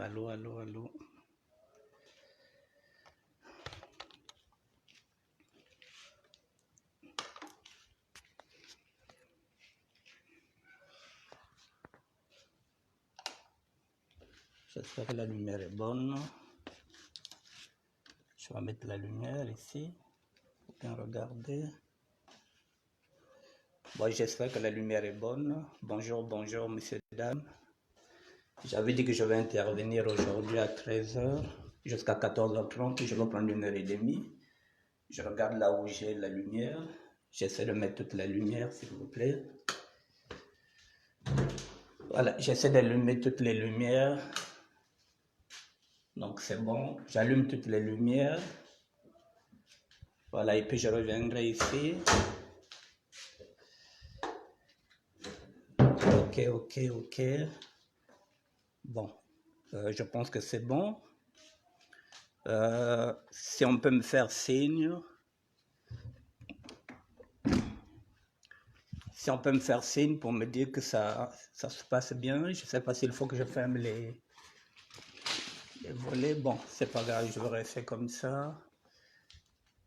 Allô, allô, allô. J'espère que la lumière est bonne. Je vais mettre la lumière ici pour bien regarder. Bon, j'espère que la lumière est bonne. Bonjour, bonjour, messieurs et dames. J'avais dit que je vais intervenir aujourd'hui à 13h jusqu'à 14h30. Je vais prendre 1h30. Je regarde là où j'ai la lumière. J'essaie de mettre toute la lumière, s'il vous plaît. Voilà, j'essaie d'allumer toutes les lumières. Donc c'est bon, j'allume toutes les lumières. Voilà, et puis je reviendrai ici. Ok. Bon, je pense que c'est bon. Si on peut me faire signe. Si on peut me faire signe pour me dire que ça se passe bien. Je ne sais pas s'il faut que je ferme les volets. Bon, c'est pas grave, je vais rester comme ça.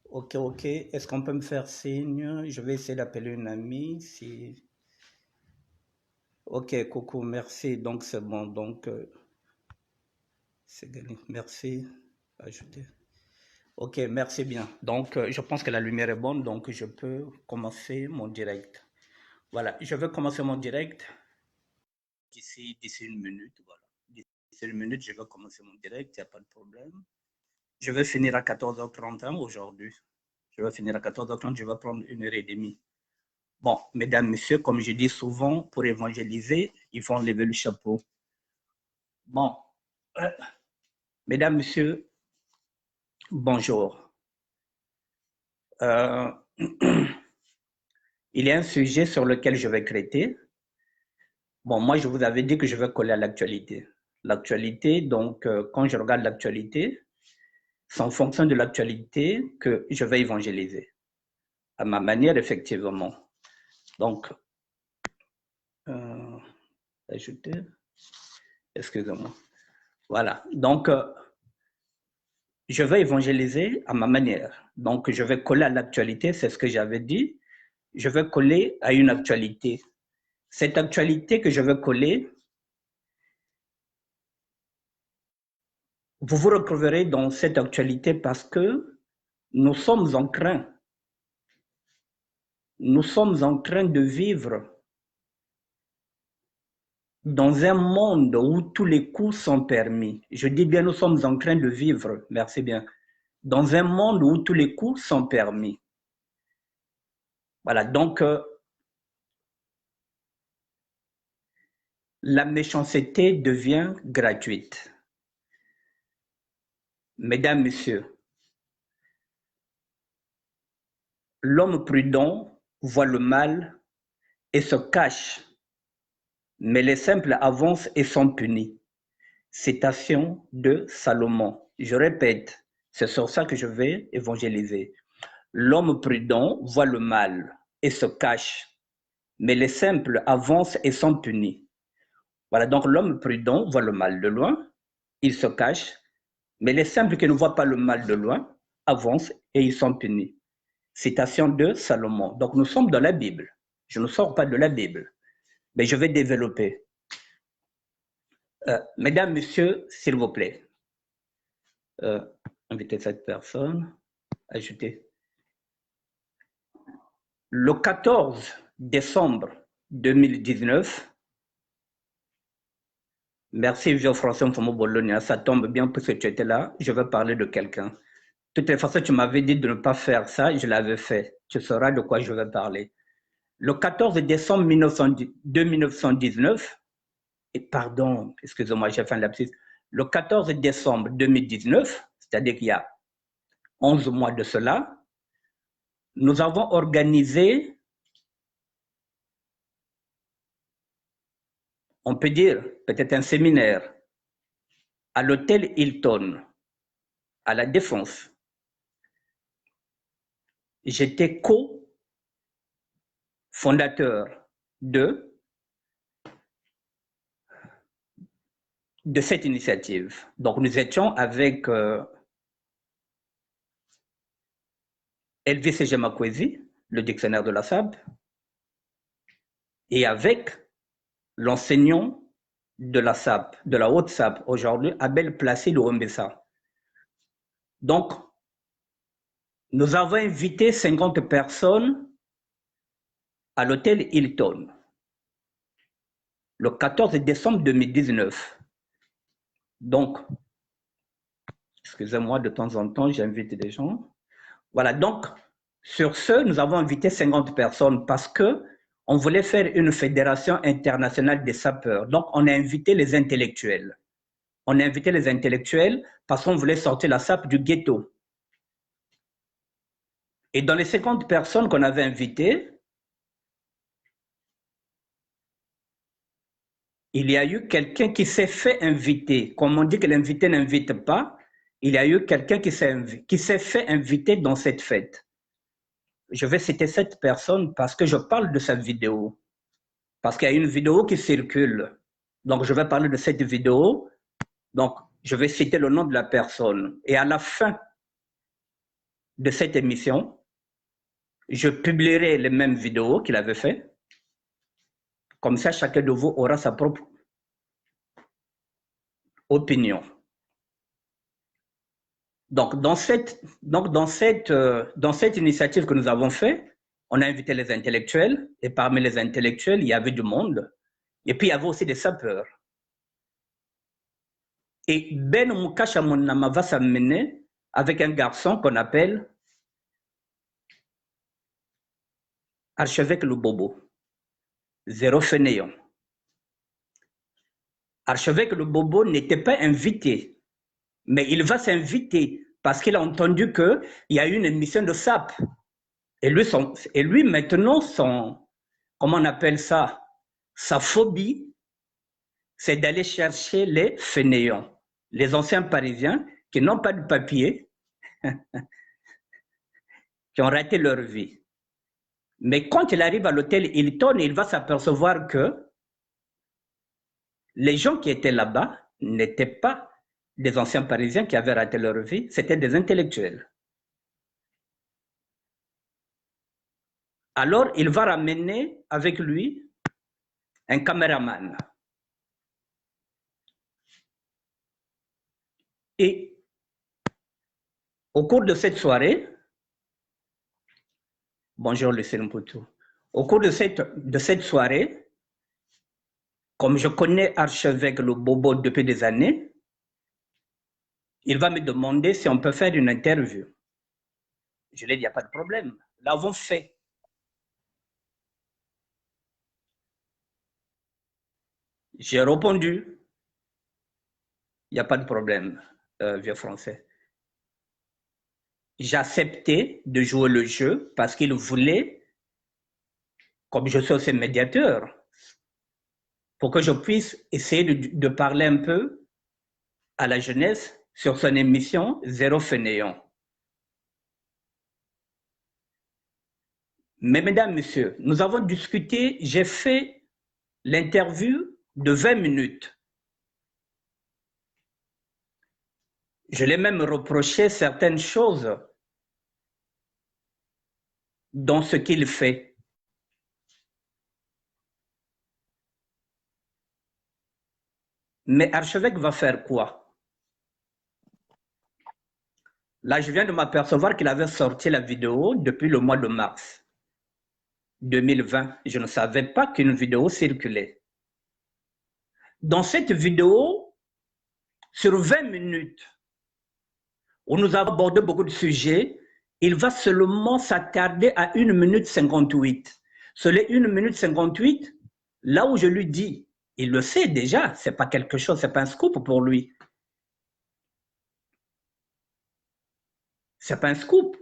Ok. Est-ce qu'on peut me faire signe? Je vais essayer d'appeler une amie. Si... Ok, coucou, merci. Donc, c'est bon. Donc, c'est gagné. Merci. Ajouter. Ok, merci bien. Donc, je pense que la lumière est bonne. Donc, je peux commencer mon direct. Voilà, je vais commencer mon direct d'ici 1 minute. Voilà. D'ici 1 minute, je vais commencer mon direct. Il n'y a pas de problème. Je vais finir à 14h30 aujourd'hui. Je vais finir à 14h30. Je vais prendre 1h30. Bon, mesdames, messieurs, comme je dis souvent, pour évangéliser, il faut enlever le chapeau. Bon, mesdames, messieurs, bonjour. Il y a un sujet sur lequel je vais traiter. Bon, moi, je vous avais dit que je vais coller à l'actualité. L'actualité, donc, quand je regarde l'actualité, c'est en fonction de l'actualité que je vais évangéliser. À ma manière, effectivement. Donc, ajouter, excusez-moi. Voilà. Donc, je vais évangéliser à ma manière. Donc, je vais coller à l'actualité, c'est ce que j'avais dit. Je vais coller à une actualité. Cette actualité que je vais coller, vous vous retrouverez dans cette actualité parce que nous sommes en train de vivre dans un monde où tous les coups sont permis. Je dis bien nous sommes en train de vivre, merci bien, dans un monde où tous les coups sont permis. Voilà, donc la méchanceté devient gratuite. Mesdames, messieurs, l'homme prudent voit le mal et se cache, mais les simples avancent et sont punis. Citation de Salomon. Je répète, c'est sur ça que je vais évangéliser. L'homme prudent voit le mal et se cache, mais les simples avancent et sont punis. Voilà, donc l'homme prudent voit le mal de loin, il se cache, mais les simples qui ne voient pas le mal de loin avancent et ils sont punis. Citation de Salomon. Donc nous sommes dans la Bible. Je ne sors pas de la Bible, mais je vais développer. Mesdames, messieurs, s'il vous plaît, invitez cette personne, ajoutez. Le 14 décembre 2019, merci Vieux-François Mfomo-Bologna, ça tombe bien parce que tu étais là, je vais parler de quelqu'un. De toutes les façons, tu m'avais dit de ne pas faire ça, je l'avais fait. Tu sauras de quoi je vais parler. Le 14 décembre 1919, et pardon, excusez-moi, j'ai fait un lapsus, le 14 décembre 2019, c'est-à-dire qu'il y a 11 mois de cela, nous avons organisé, on peut dire, peut-être un séminaire à l'hôtel Hilton, à la Défense. J'étais co-fondateur de cette initiative. Donc, nous étions avec Elvis Ejemakwesi, le dictionnaire de la SAB, et avec l'enseignant de la SAP, de la haute SAP aujourd'hui, Abel Placide Oumbessa. Donc, nous avons invité 50 personnes à l'hôtel Hilton le 14 décembre 2019. Donc, excusez-moi, de temps en temps, j'invite des gens. Voilà, donc, sur ce, nous avons invité 50 personnes parce que on voulait faire une fédération internationale des sapeurs. Donc, on a invité les intellectuels. On a invité les intellectuels parce qu'on voulait sortir la SAP du ghetto. Et dans les 50 personnes qu'on avait invitées, il y a eu quelqu'un qui s'est fait inviter. Comme on dit que l'invité n'invite pas, il y a eu quelqu'un qui s'est fait inviter dans cette fête. Je vais citer cette personne parce que je parle de sa vidéo. Parce qu'il y a une vidéo qui circule. Donc, je vais parler de cette vidéo. Donc, je vais citer le nom de la personne. Et à la fin de cette émission, je publierai les mêmes vidéos qu'il avait fait. Comme ça, chacun de vous aura sa propre opinion. Donc, dans cette initiative que nous avons faite, on a invité les intellectuels, et parmi les intellectuels, il y avait du monde, et puis il y avait aussi des sapeurs. Et Ben Moukacha Monama va s'amener avec un garçon qu'on appelle Archevêque le Bobo, zéro fainéant. Archevêque le Bobo n'était pas invité, mais il va s'inviter parce qu'il a entendu qu'il y a eu une émission de SAP. Et lui maintenant, comment on appelle ça, sa phobie, c'est d'aller chercher les fainéants, les anciens Parisiens qui n'ont pas de papier, qui ont raté leur vie. Mais quand il arrive à l'hôtel Hilton, il va s'apercevoir que les gens qui étaient là-bas n'étaient pas des anciens Parisiens qui avaient raté leur vie, c'était des intellectuels. Alors, il va ramener avec lui un caméraman. Et au cours de cette soirée, bonjour Lucien Mpoutou, au cours de cette soirée, comme je connais Archevêque le Bobo depuis des années, il va me demander si on peut faire une interview. Je lui ai dit, il n'y a pas de problème. Nous l'avons fait. J'ai répondu, il n'y a pas de problème, vieux français. J'ai accepté de jouer le jeu parce qu'il voulait, comme je suis aussi médiateur, pour que je puisse essayer de parler un peu à la jeunesse sur son émission Zéro Fainéant. Mais mesdames, messieurs, nous avons discuté, j'ai fait l'interview de 20 minutes. Je l'ai même reproché certaines choses dans ce qu'il fait. Mais Archevêque va faire quoi? Là, je viens de m'apercevoir qu'il avait sorti la vidéo depuis le mois de mars 2020. Je ne savais pas qu'une vidéo circulait. Dans cette vidéo, sur 20 minutes, où nous avons abordé beaucoup de sujets, il va seulement s'attarder à 1 minute 58. Sur les 1 minute 58, là où je lui dis, il le sait déjà, ce n'est pas quelque chose, ce n'est pas un scoop pour lui. Ce n'est pas un scoop.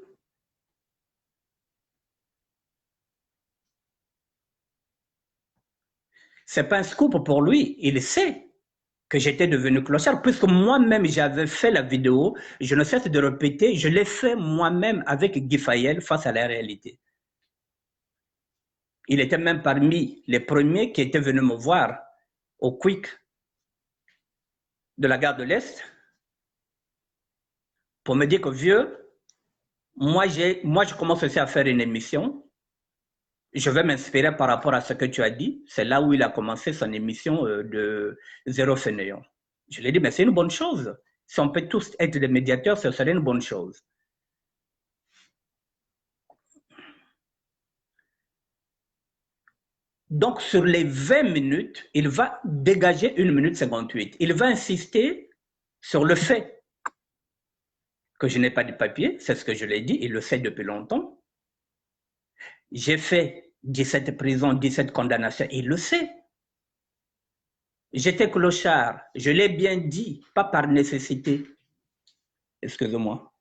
Ce n'est pas un scoop pour lui, il sait que j'étais devenu clochard, puisque moi-même j'avais fait la vidéo, je ne cesse de répéter, je l'ai fait moi-même avec Guy Fayel face à la réalité. Il était même parmi les premiers qui étaient venus me voir au Quick. de la gare de l'Est pour me dire que vieux, moi je commence aussi à faire une émission. Je vais m'inspirer par rapport à ce que tu as dit. C'est là où il a commencé son émission de Zéro Fainéant. Je lui ai dit, mais c'est une bonne chose. Si on peut tous être des médiateurs, ce serait une bonne chose. Donc, sur les 20 minutes, il va dégager 1 minute 58. Il va insister sur le fait que je n'ai pas de papier, c'est ce que je l'ai dit, il le sait depuis longtemps. J'ai fait 17 prisons, 17 condamnations, il le sait. J'étais clochard, je l'ai bien dit, pas par nécessité. Excusez-moi,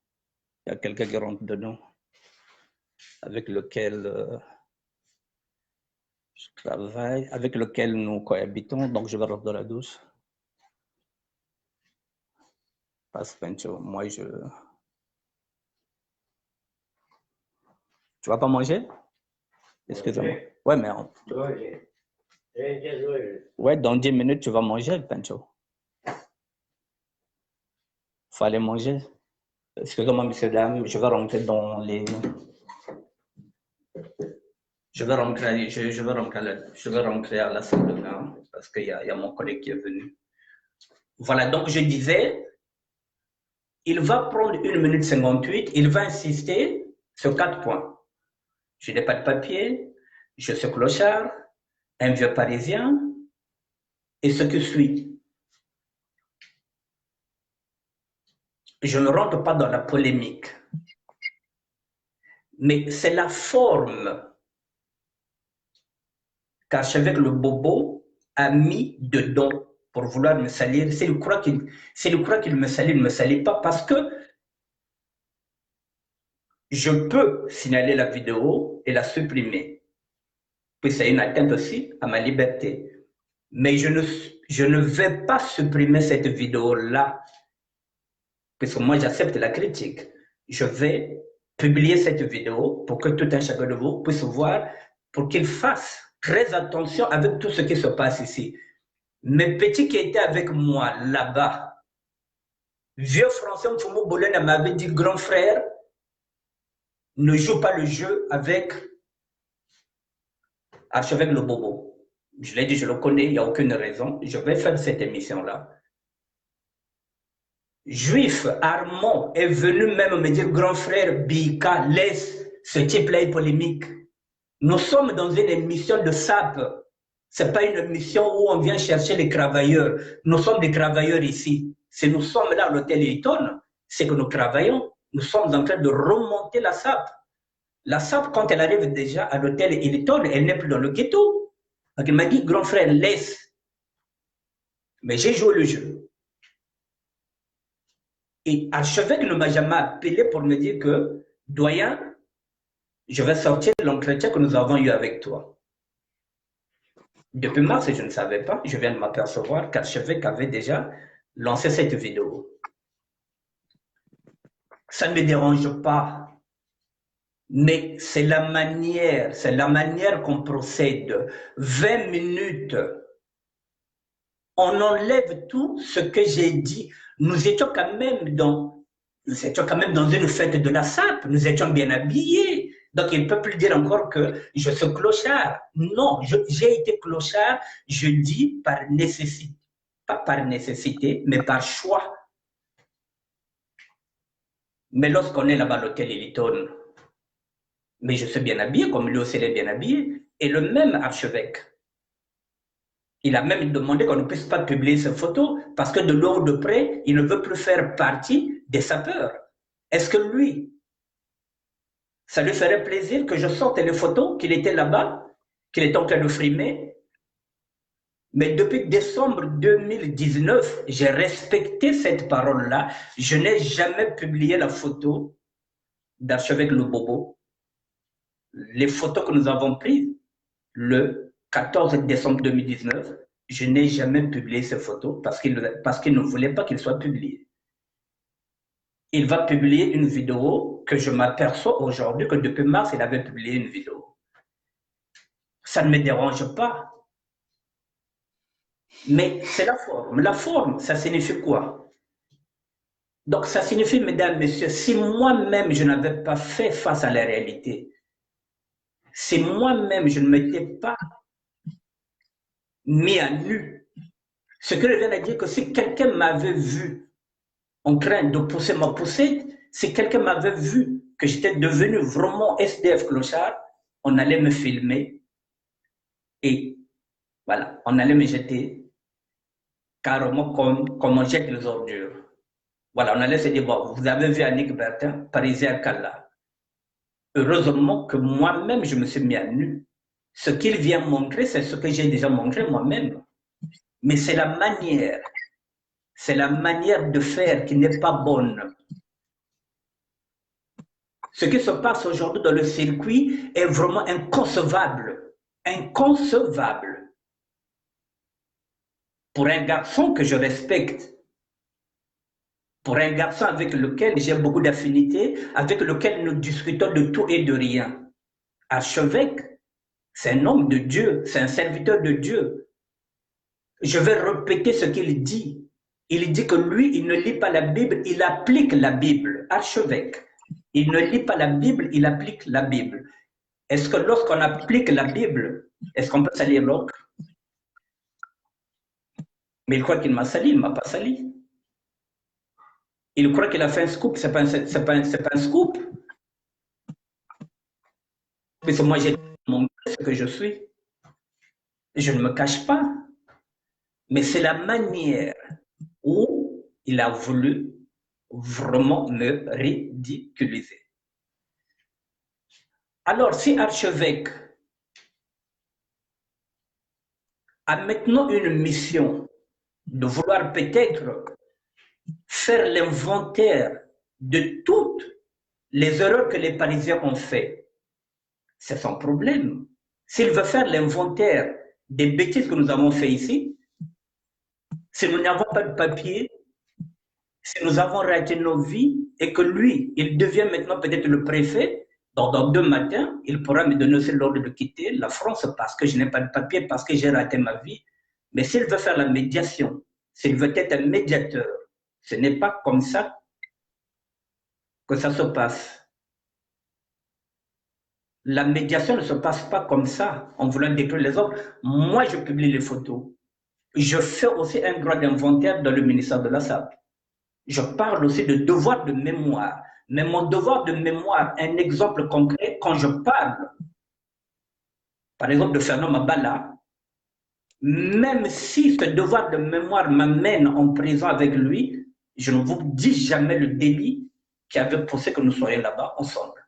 il y a quelqu'un qui rentre dedans, avec lequel je travaille, avec lequel nous cohabitons, donc je vais rentrer dans la douche. Passe Pencho, moi je... Tu vas pas manger? Excusez-moi. Ouais, mais... Ouais, dans 10 minutes, tu vas manger, Pencho. Faut aller manger. Excusez-moi, messieurs, dames, je vais rentrer dans les... Je vais rentrer à la salle de bain parce qu'il y a mon collègue qui est venu. Voilà, donc je disais, il va prendre 1 minute 58, il va insister sur 4 points. Je n'ai pas de papier, je suis clochard, un vieux parisien et ce qui suit. Je ne rentre pas dans la polémique, mais c'est la forme qu'Archevêque le Bobo a mis dedans pour vouloir me salir. C'est le croix qu'il me salit, il ne me salit pas parce que je peux signaler la vidéo et la supprimer. Puis c'est une atteinte aussi à ma liberté. Mais je ne vais pas supprimer cette vidéo-là, parce que moi j'accepte la critique. Je vais publier cette vidéo pour que tout un chacun de vous puisse voir, pour qu'il fasse très attention avec tout ce qui se passe ici. Mes petits qui étaient avec moi là-bas, vieux Français Mfumu Bolena m'avait dit, grand frère, ne joue pas le jeu avec Archevêque le Bobo. Je l'ai dit, je le connais, il n'y a aucune raison. Je vais faire cette émission-là. Juif, Armand est venu même me dire, grand frère Bika, laisse ce type-là polémique. Nous sommes dans une émission de SAP. Ce n'est pas une émission où on vient chercher les travailleurs. Nous sommes des travailleurs ici. Si nous sommes là à l'hôtel Hilton, c'est que nous travaillons. Nous sommes en train de remonter la SAP. La SAP, quand elle arrive déjà à l'hôtel Hilton, elle n'est plus dans le ghetto. Donc il m'a dit, grand frère, laisse. Mais j'ai joué le jeu. Et Archevêque ne m'a jamais appelé pour me dire que, doyen, je vais sortir de l'entretien que nous avons eu avec toi. Depuis mars, je ne savais pas, je viens de m'apercevoir qu'Archevêque avait déjà lancé cette vidéo. Ça ne me dérange pas, mais c'est la manière qu'on procède. 20 minutes, on enlève tout ce que j'ai dit. Nous étions quand même dans une fête de la SAP, nous étions bien habillés. Donc, il ne peut plus dire encore que je suis clochard. Non, j'ai été clochard, je dis par nécessité. Pas par nécessité, mais par choix. Mais lorsqu'on est là-bas à l'hôtel Hilton, mais je suis bien habillé, comme lui aussi il est bien habillé, et le même archevêque, il a même demandé qu'on ne puisse pas publier ces photos parce que de loin ou de près, il ne veut plus faire partie des sapeurs. Est-ce que lui, ça lui ferait plaisir que je sorte les photos qu'il était là-bas, qu'il est en train de frimer? Mais depuis décembre 2019, j'ai respecté cette parole-là. Je n'ai jamais publié la photo d'Archevêque Le Bobo. Les photos que nous avons prises le 14 décembre 2019, je n'ai jamais publié ces photos parce qu'il ne voulait pas qu'elles soient publiées. Il va publier une vidéo que je m'aperçois aujourd'hui que depuis mars, il avait publié une vidéo. Ça ne me dérange pas. Mais c'est la forme. La forme, ça signifie quoi? Donc, ça signifie, mesdames, messieurs, si moi-même je n'avais pas fait face à la réalité, si moi-même je ne m'étais pas mis à nu, ce que je viens de dire, que si quelqu'un m'avait vu en train de pousser ma poussette, si quelqu'un m'avait vu que j'étais devenu vraiment SDF clochard, on allait me filmer et voilà, on allait me jeter carrément comme on jette les ordures. Voilà, on allait se dire, bon, vous avez vu Annick Bertin, Parisien Kalla. Heureusement que moi-même, je me suis mis à nu. Ce qu'il vient montrer, c'est ce que j'ai déjà montré moi-même. Mais c'est la manière de faire qui n'est pas bonne. Ce qui se passe aujourd'hui dans le circuit est vraiment inconcevable. Inconcevable. Pour un garçon que je respecte, pour un garçon avec lequel j'ai beaucoup d'affinités, avec lequel nous discutons de tout et de rien. Archevêque, c'est un homme de Dieu, c'est un serviteur de Dieu. Je vais répéter ce qu'il dit. Il dit que lui, il ne lit pas la Bible, il applique la Bible. Archevêque. Il ne lit pas la Bible, il applique la Bible. Est-ce que lorsqu'on applique la Bible, est-ce qu'on peut salir l'autre? Mais il croit qu'il m'a sali, il ne m'a pas sali. Il croit qu'il a fait un scoop, ce n'est pas un scoop. Parce que moi, j'ai montré ce que je suis. Je ne me cache pas. Mais c'est la manière où il a voulu vraiment me ridiculiser. Alors, si Archevêque a maintenant une mission de vouloir peut-être faire l'inventaire de toutes les erreurs que les Parisiens ont fait, c'est son problème. S'il veut faire l'inventaire des bêtises que nous avons fait ici, si nous n'avons pas de papier, si nous avons raté nos vies et que lui, il devient maintenant peut-être le préfet, donc dans 2 matins, il pourra me donner aussi l'ordre de quitter la France parce que je n'ai pas de papier, parce que j'ai raté ma vie. Mais s'il veut faire la médiation, s'il veut être un médiateur, ce n'est pas comme ça que ça se passe. La médiation ne se passe pas comme ça, en voulant détruire les autres. Moi, je publie les photos. Je fais aussi un droit d'inventaire dans le ministère de la SAP. Je parle aussi de devoir de mémoire. Mais mon devoir de mémoire, un exemple concret, quand je parle, par exemple, de Fernand Mabala, même si ce devoir de mémoire m'amène en prison avec lui, je ne vous dis jamais le délit qui avait poussé que nous soyons là-bas ensemble.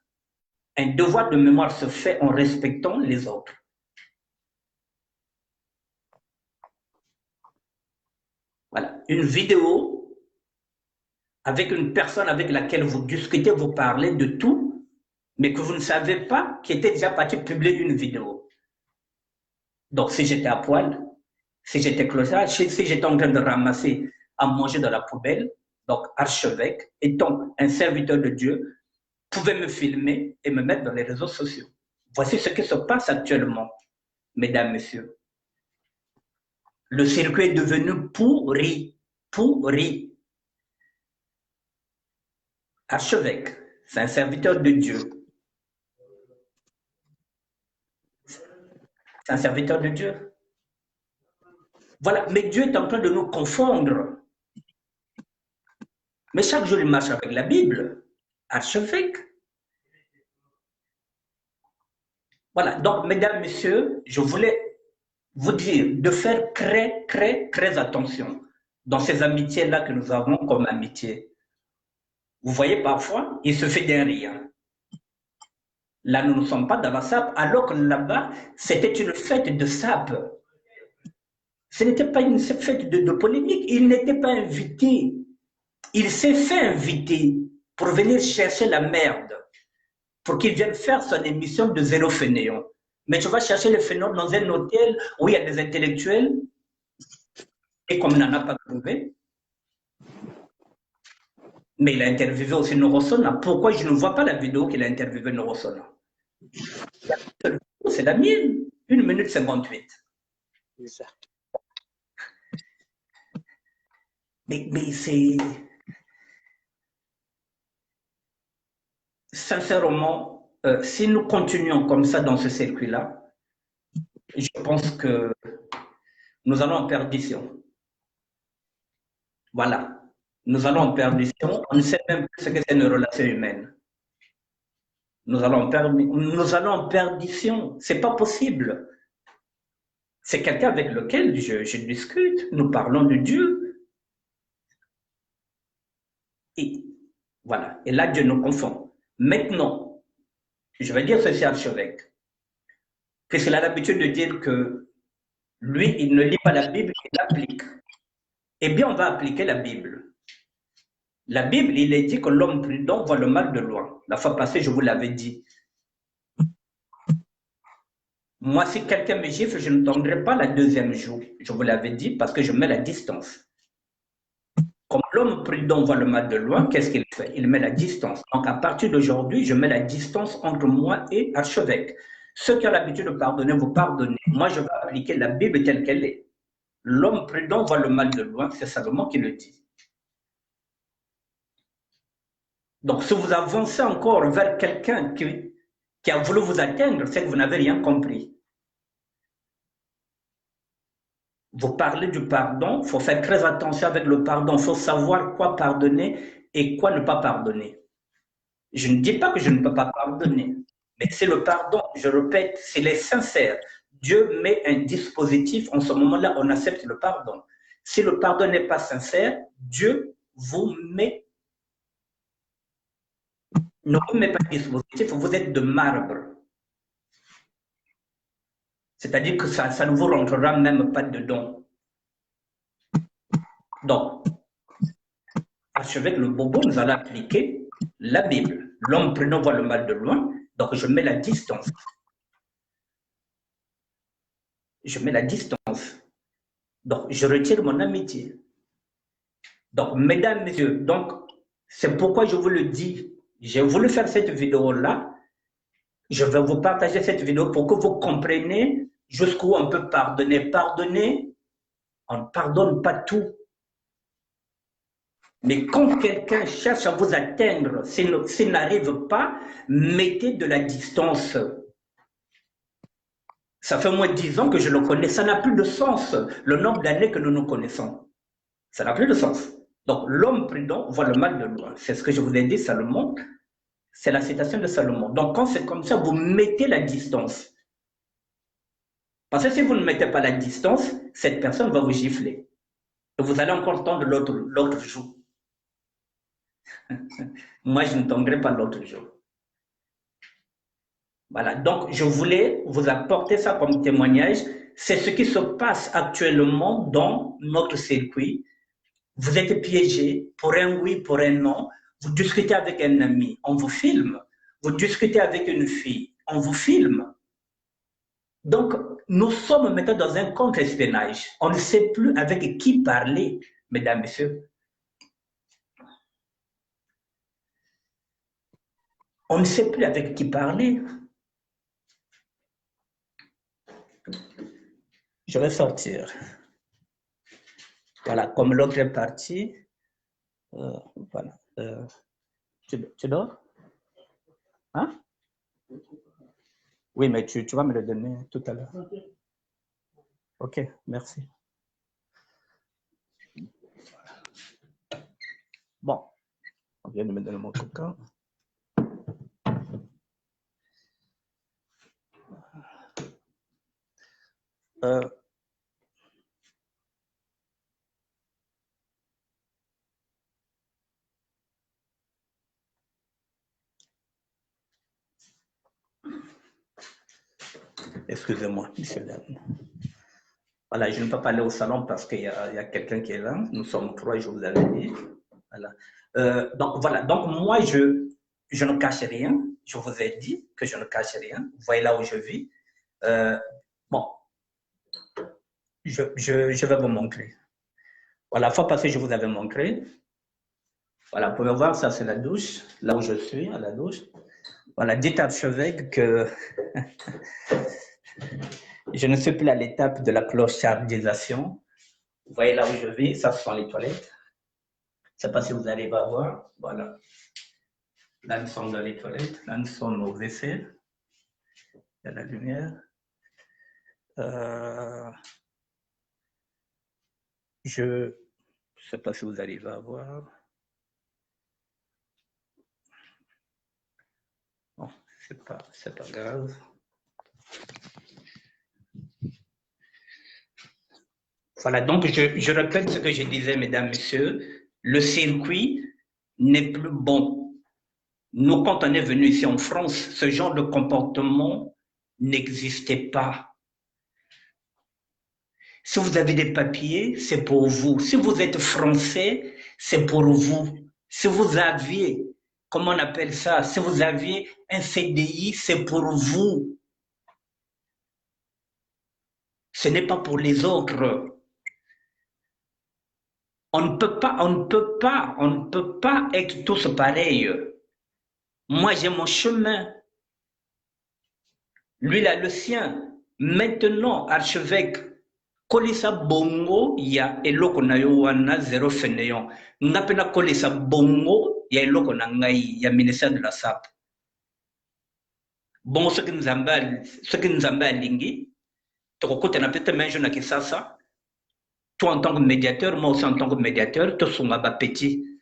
Un devoir de mémoire se fait en respectant les autres. Voilà, une vidéo avec une personne avec laquelle vous discutez, vous parlez de tout, mais que vous ne savez pas qui était déjà parti publier une vidéo. Donc, si j'étais à poil, si j'étais clochard, si j'étais en train de ramasser à manger dans la poubelle, donc archevêque, étant un serviteur de Dieu, pouvait me filmer et me mettre dans les réseaux sociaux. Voici ce qui se passe actuellement, mesdames, messieurs. Le circuit est devenu pourri, pourri. Archevêque, c'est un serviteur de Dieu. C'est un serviteur de Dieu. Voilà, mais Dieu est en train de nous confondre. Mais chaque jour, il marche avec la Bible. Archevêque. Voilà, donc, mesdames, messieurs, je voulais vous dire de faire très, très, très attention dans ces amitiés-là que nous avons comme amitié. Vous voyez, parfois, il se fait d'un rien. Là, nous ne sommes pas dans la SAP, alors que là-bas, c'était une fête de SAP. Ce n'était pas une fête de polémique. Il n'était pas invité. Il s'est fait inviter pour venir chercher la merde, pour qu'il vienne faire son émission de Zéro Fainéant. Mais tu vas chercher le fainéant dans un hôtel où il y a des intellectuels, et comme il n'en a pas trouvé, mais il a interviewé aussi Norosona. Pourquoi je ne vois pas la vidéo qu'il a interviewé Norosona? C'est la mienne, 1 minute 58. Mais c'est, sincèrement, si nous continuons comme ça dans ce circuit-là, je pense que nous allons en perdition. Voilà. Nous allons en perdition. On ne sait même plus ce que c'est une relation humaine. Nous allons en perdition. C'est pas possible. C'est quelqu'un avec lequel je discute. Nous parlons de Dieu. Et voilà. Et là, Dieu nous confond. Maintenant, je vais dire ceci à l'archevêque, puisqu'il a l'habitude de dire que lui, il ne lit pas la Bible, il l'applique. Eh bien, on va appliquer la Bible. La Bible, il est dit que l'homme prudent voit le mal de loin. La fois passée, je vous l'avais dit. Moi, si quelqu'un me gifle, je ne tendrai pas la deuxième joue. Je vous l'avais dit parce que je mets la distance. Comme l'homme prudent voit le mal de loin, qu'est-ce qu'il fait? Il met la distance. Donc, à partir d'aujourd'hui, je mets la distance entre moi et archevêque. Ceux qui ont l'habitude de pardonner, vous pardonnez. Moi, je vais appliquer la Bible telle qu'elle est. L'homme prudent voit le mal de loin, c'est Salomon qui le dit. Donc, si vous avancez encore vers quelqu'un qui a voulu vous atteindre, c'est que vous n'avez rien compris. Vous parlez du pardon, il faut faire très attention avec le pardon, il faut savoir quoi pardonner et quoi ne pas pardonner. Je ne dis pas que je ne peux pas pardonner, mais c'est le pardon, je répète, s'il est sincère, Dieu met un dispositif, en ce moment-là, on accepte le pardon. Si le pardon n'est pas sincère, Dieu ne vous met pas de dispositif, vous êtes de marbre. C'est-à-dire que ça ne vous rentrera même pas dedans. Donc, archevêque le bobo, nous allons appliquer la Bible. L'homme prudent voit le mal de loin, donc je mets la distance. Je mets la distance. Donc, je retire mon amitié. Donc, mesdames, messieurs, donc, c'est pourquoi je vous le dis. J'ai voulu faire cette vidéo-là. Je vais vous partager cette vidéo pour que vous compreniez jusqu'où on peut pardonner. Pardonner, on ne pardonne pas tout. Mais quand quelqu'un cherche à vous atteindre, s'il n'arrive pas, mettez de la distance. Ça fait moins de 10 ans que je le connais. Ça n'a plus de sens, le nombre d'années que nous nous connaissons. Ça n'a plus de sens. Donc, l'homme prudent voit le mal de loin. C'est ce que je vous ai dit, Salomon. C'est la citation de Salomon. Donc, quand c'est comme ça, vous mettez la distance. Parce que si vous ne mettez pas la distance, cette personne va vous gifler. Et vous allez encore tendre l'autre joue. Moi, je ne tendrai pas l'autre jour. Voilà, donc je voulais vous apporter ça comme témoignage. C'est ce qui se passe actuellement dans notre circuit. Vous êtes piégé pour un oui, pour un non. Vous discutez avec un ami, on vous filme. Vous discutez avec une fille, on vous filme. Donc, nous sommes maintenant dans un contre-espionnage. On ne sait plus avec qui parler, mesdames, messieurs. On ne sait plus avec qui parler. Je vais sortir. Voilà, comme l'autre est parti. Voilà. Tu dors? Hein? Oui, mais tu vas me le donner tout à l'heure. Ok, merci. Bon, on vient de me donner mon coca. Excusez-moi, monsieur. Voilà, je ne peux pas aller au salon parce qu'il y a quelqu'un qui est là. Nous sommes trois, je vous avais dit. Voilà. Donc, voilà. Donc, moi, je ne cache rien. Je vous ai dit que je ne cache rien. Vous voyez là où je vis. Bon, je vais vous montrer. Voilà, la fois passée, je vous avais montré. Voilà, vous pouvez voir, ça, c'est la douche. Là où je suis, à la douche. Voilà, dites à l'archevêque que je ne suis plus à l'étape de la clochardisation. Vous voyez là où je vis, ça ce sont les toilettes. Je ne sais pas si vous arrivez à voir. Voilà. Là, nous sommes dans les toilettes. Là, nous sommes au WC. Il y a la lumière. Je ne sais pas si vous arrivez à voir. Bon, c'est pas grave. Voilà, donc je répète ce que je disais, mesdames, messieurs. Le circuit n'est plus bon. Nous, quand on est venu ici en France, ce genre de comportement n'existait pas. Si vous avez des papiers, c'est pour vous. Si vous êtes français, c'est pour vous. Si vous aviez, comment on appelle ça, si vous aviez un CDI, c'est pour vous. Ce n'est pas pour les autres. On ne peut pas être tous pareils. Moi, j'ai mon chemin. Lui, il a le sien. Maintenant, archevêque, kolisa bongo ya eloko na yo wana zéro fainéant. Nga pena kolisa bongo ya eloko na ngai ya ministère de la SAP. Bongo ce que nous avons alingi, tokokota na peut-être même na kisasa. Toi en tant que médiateur, moi aussi en tant que médiateur, to songa ba petit.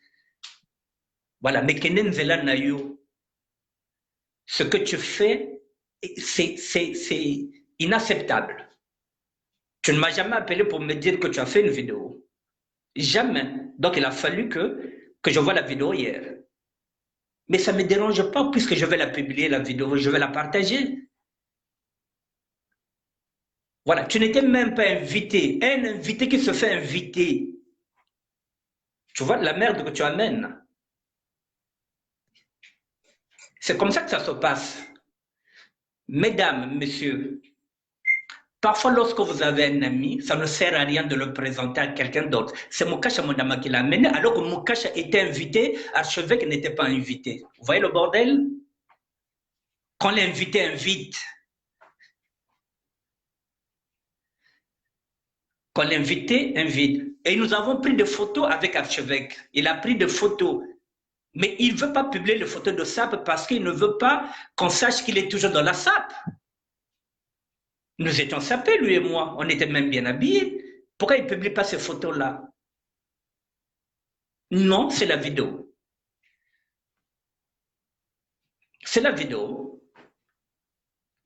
Voilà, mais kenen zela na yo. Ce que tu fais, c'est inacceptable. Tu ne m'as jamais appelé pour me dire que tu as fait une vidéo. Jamais. Donc, il a fallu que je voie la vidéo hier. Mais ça ne me dérange pas puisque je vais la publier, la vidéo, je vais la partager. Voilà, tu n'étais même pas invité. Un invité qui se fait inviter. Tu vois la merde que tu amènes. C'est comme ça que ça se passe. Mesdames, messieurs, parfois, lorsque vous avez un ami, ça ne sert à rien de le présenter à quelqu'un d'autre. C'est Moukasha Mondama qui l'a amené, alors que Moukasha était invité, Archevêque n'était pas invité. Vous voyez le bordel? Quand l'invité invite, quand l'invité invite. Et nous avons pris des photos avec Archevêque. Il a pris des photos. Mais il ne veut pas publier les photos de SAP parce qu'il ne veut pas qu'on sache qu'il est toujours dans la SAP. Nous étions sapés, lui et moi. On était même bien habillés. Pourquoi il ne publie pas ces photos-là? Non, c'est la vidéo. C'est la vidéo.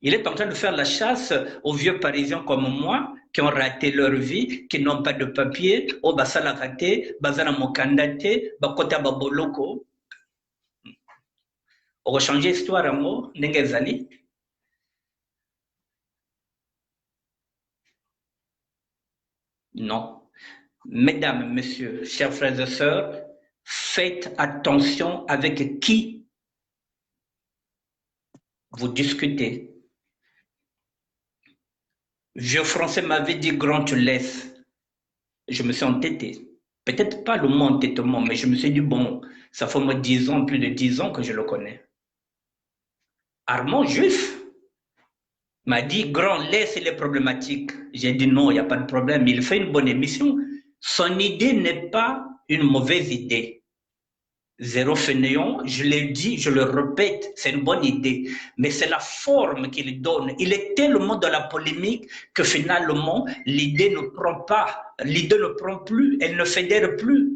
Il est en train de faire la chasse aux vieux Parisiens comme moi, qui ont raté leur vie, qui n'ont pas de papier, au basala raté, bazana mokandate, bakota baboloko. On va changer l'histoire à moi, n'engezali. Non. Mesdames, messieurs, chers frères et sœurs, faites attention avec qui vous discutez. Vieux français m'avait dit grand tu laisses. Je me suis entêté. Peut-être pas le mot entêtement, mais je me suis dit bon, ça fait moi 10 ans, plus de 10 ans que je le connais. Armand Juif m'a dit grand laisse les problématiques. J'ai dit non, il n'y a pas de problème, il fait une bonne émission. Son idée n'est pas une mauvaise idée. Zéro fainéant, je l'ai dit, je le répète, c'est une bonne idée, mais c'est la forme qu'il donne. Il est tellement dans la polémique que finalement, l'idée ne prend pas, l'idée ne prend plus, elle ne fédère plus.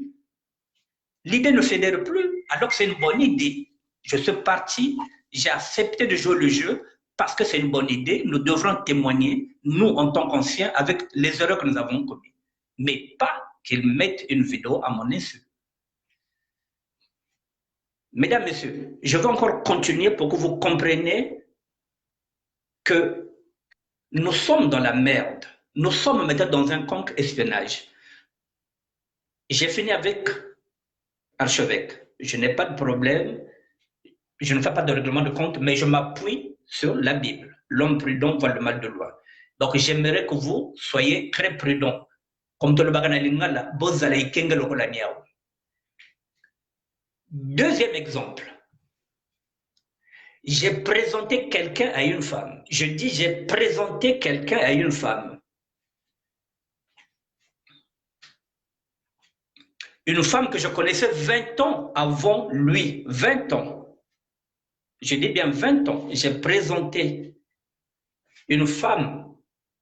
L'idée ne fédère plus, alors que c'est une bonne idée. Je suis parti, j'ai accepté de jouer le jeu parce que c'est une bonne idée. Nous devrons témoigner, nous, en tant qu'anciens, avec les erreurs que nous avons commises. Mais pas qu'ils mettent une vidéo à mon insu. Mesdames, Messieurs, je vais encore continuer pour que vous compreniez que nous sommes dans la merde. Nous sommes maintenant dans un contre-espionnage. J'ai fini avec Archevêque. Je n'ai pas de problème. Je ne fais pas de règlement de compte, mais je m'appuie sur la Bible. L'homme prudent voit le mal de loin. Donc, j'aimerais que vous soyez très prudents. Comme tout le bagana lingala, bozala ikenga lokola niao. Deuxième exemple. J'ai présenté quelqu'un à une femme. Je dis j'ai présenté quelqu'un à une femme. Une femme que je connaissais 20 ans avant lui. 20 ans. Je dis bien 20 ans. J'ai présenté une femme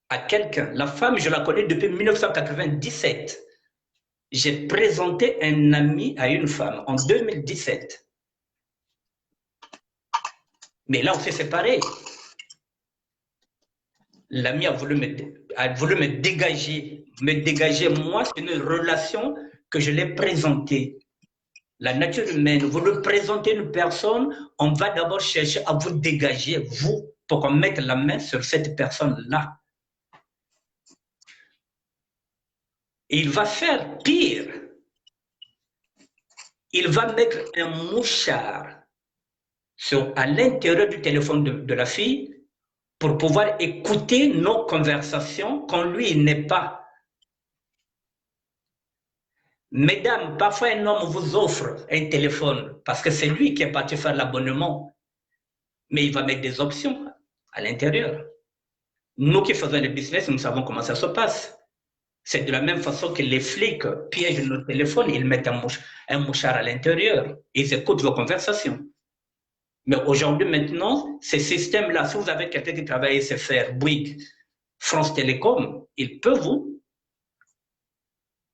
à quelqu'un. La femme, je la connais depuis 1997. J'ai présenté un ami à une femme en 2017. Mais là, on s'est séparés. L'ami a voulu me dégager. Moi, c'est une relation que je l'ai présentée. La nature humaine, vous le présentez une personne, on va d'abord chercher à vous dégager, vous, pour qu'on mette la main sur cette personne-là. Il va faire pire. Il va mettre un mouchard à l'intérieur du téléphone de la fille pour pouvoir écouter nos conversations quand lui, il n'est pas. Mesdames, parfois un homme vous offre un téléphone parce que c'est lui qui est parti faire l'abonnement, mais il va mettre des options à l'intérieur. Nous qui faisons le business, nous savons comment ça se passe. C'est de la même façon que les flics piègent nos téléphones, ils mettent un mouchard à l'intérieur, ils écoutent vos conversations. Mais aujourd'hui, maintenant, ces systèmes-là, si vous avez quelqu'un qui travaille à SFR, Bouygues, France Télécom, il peut vous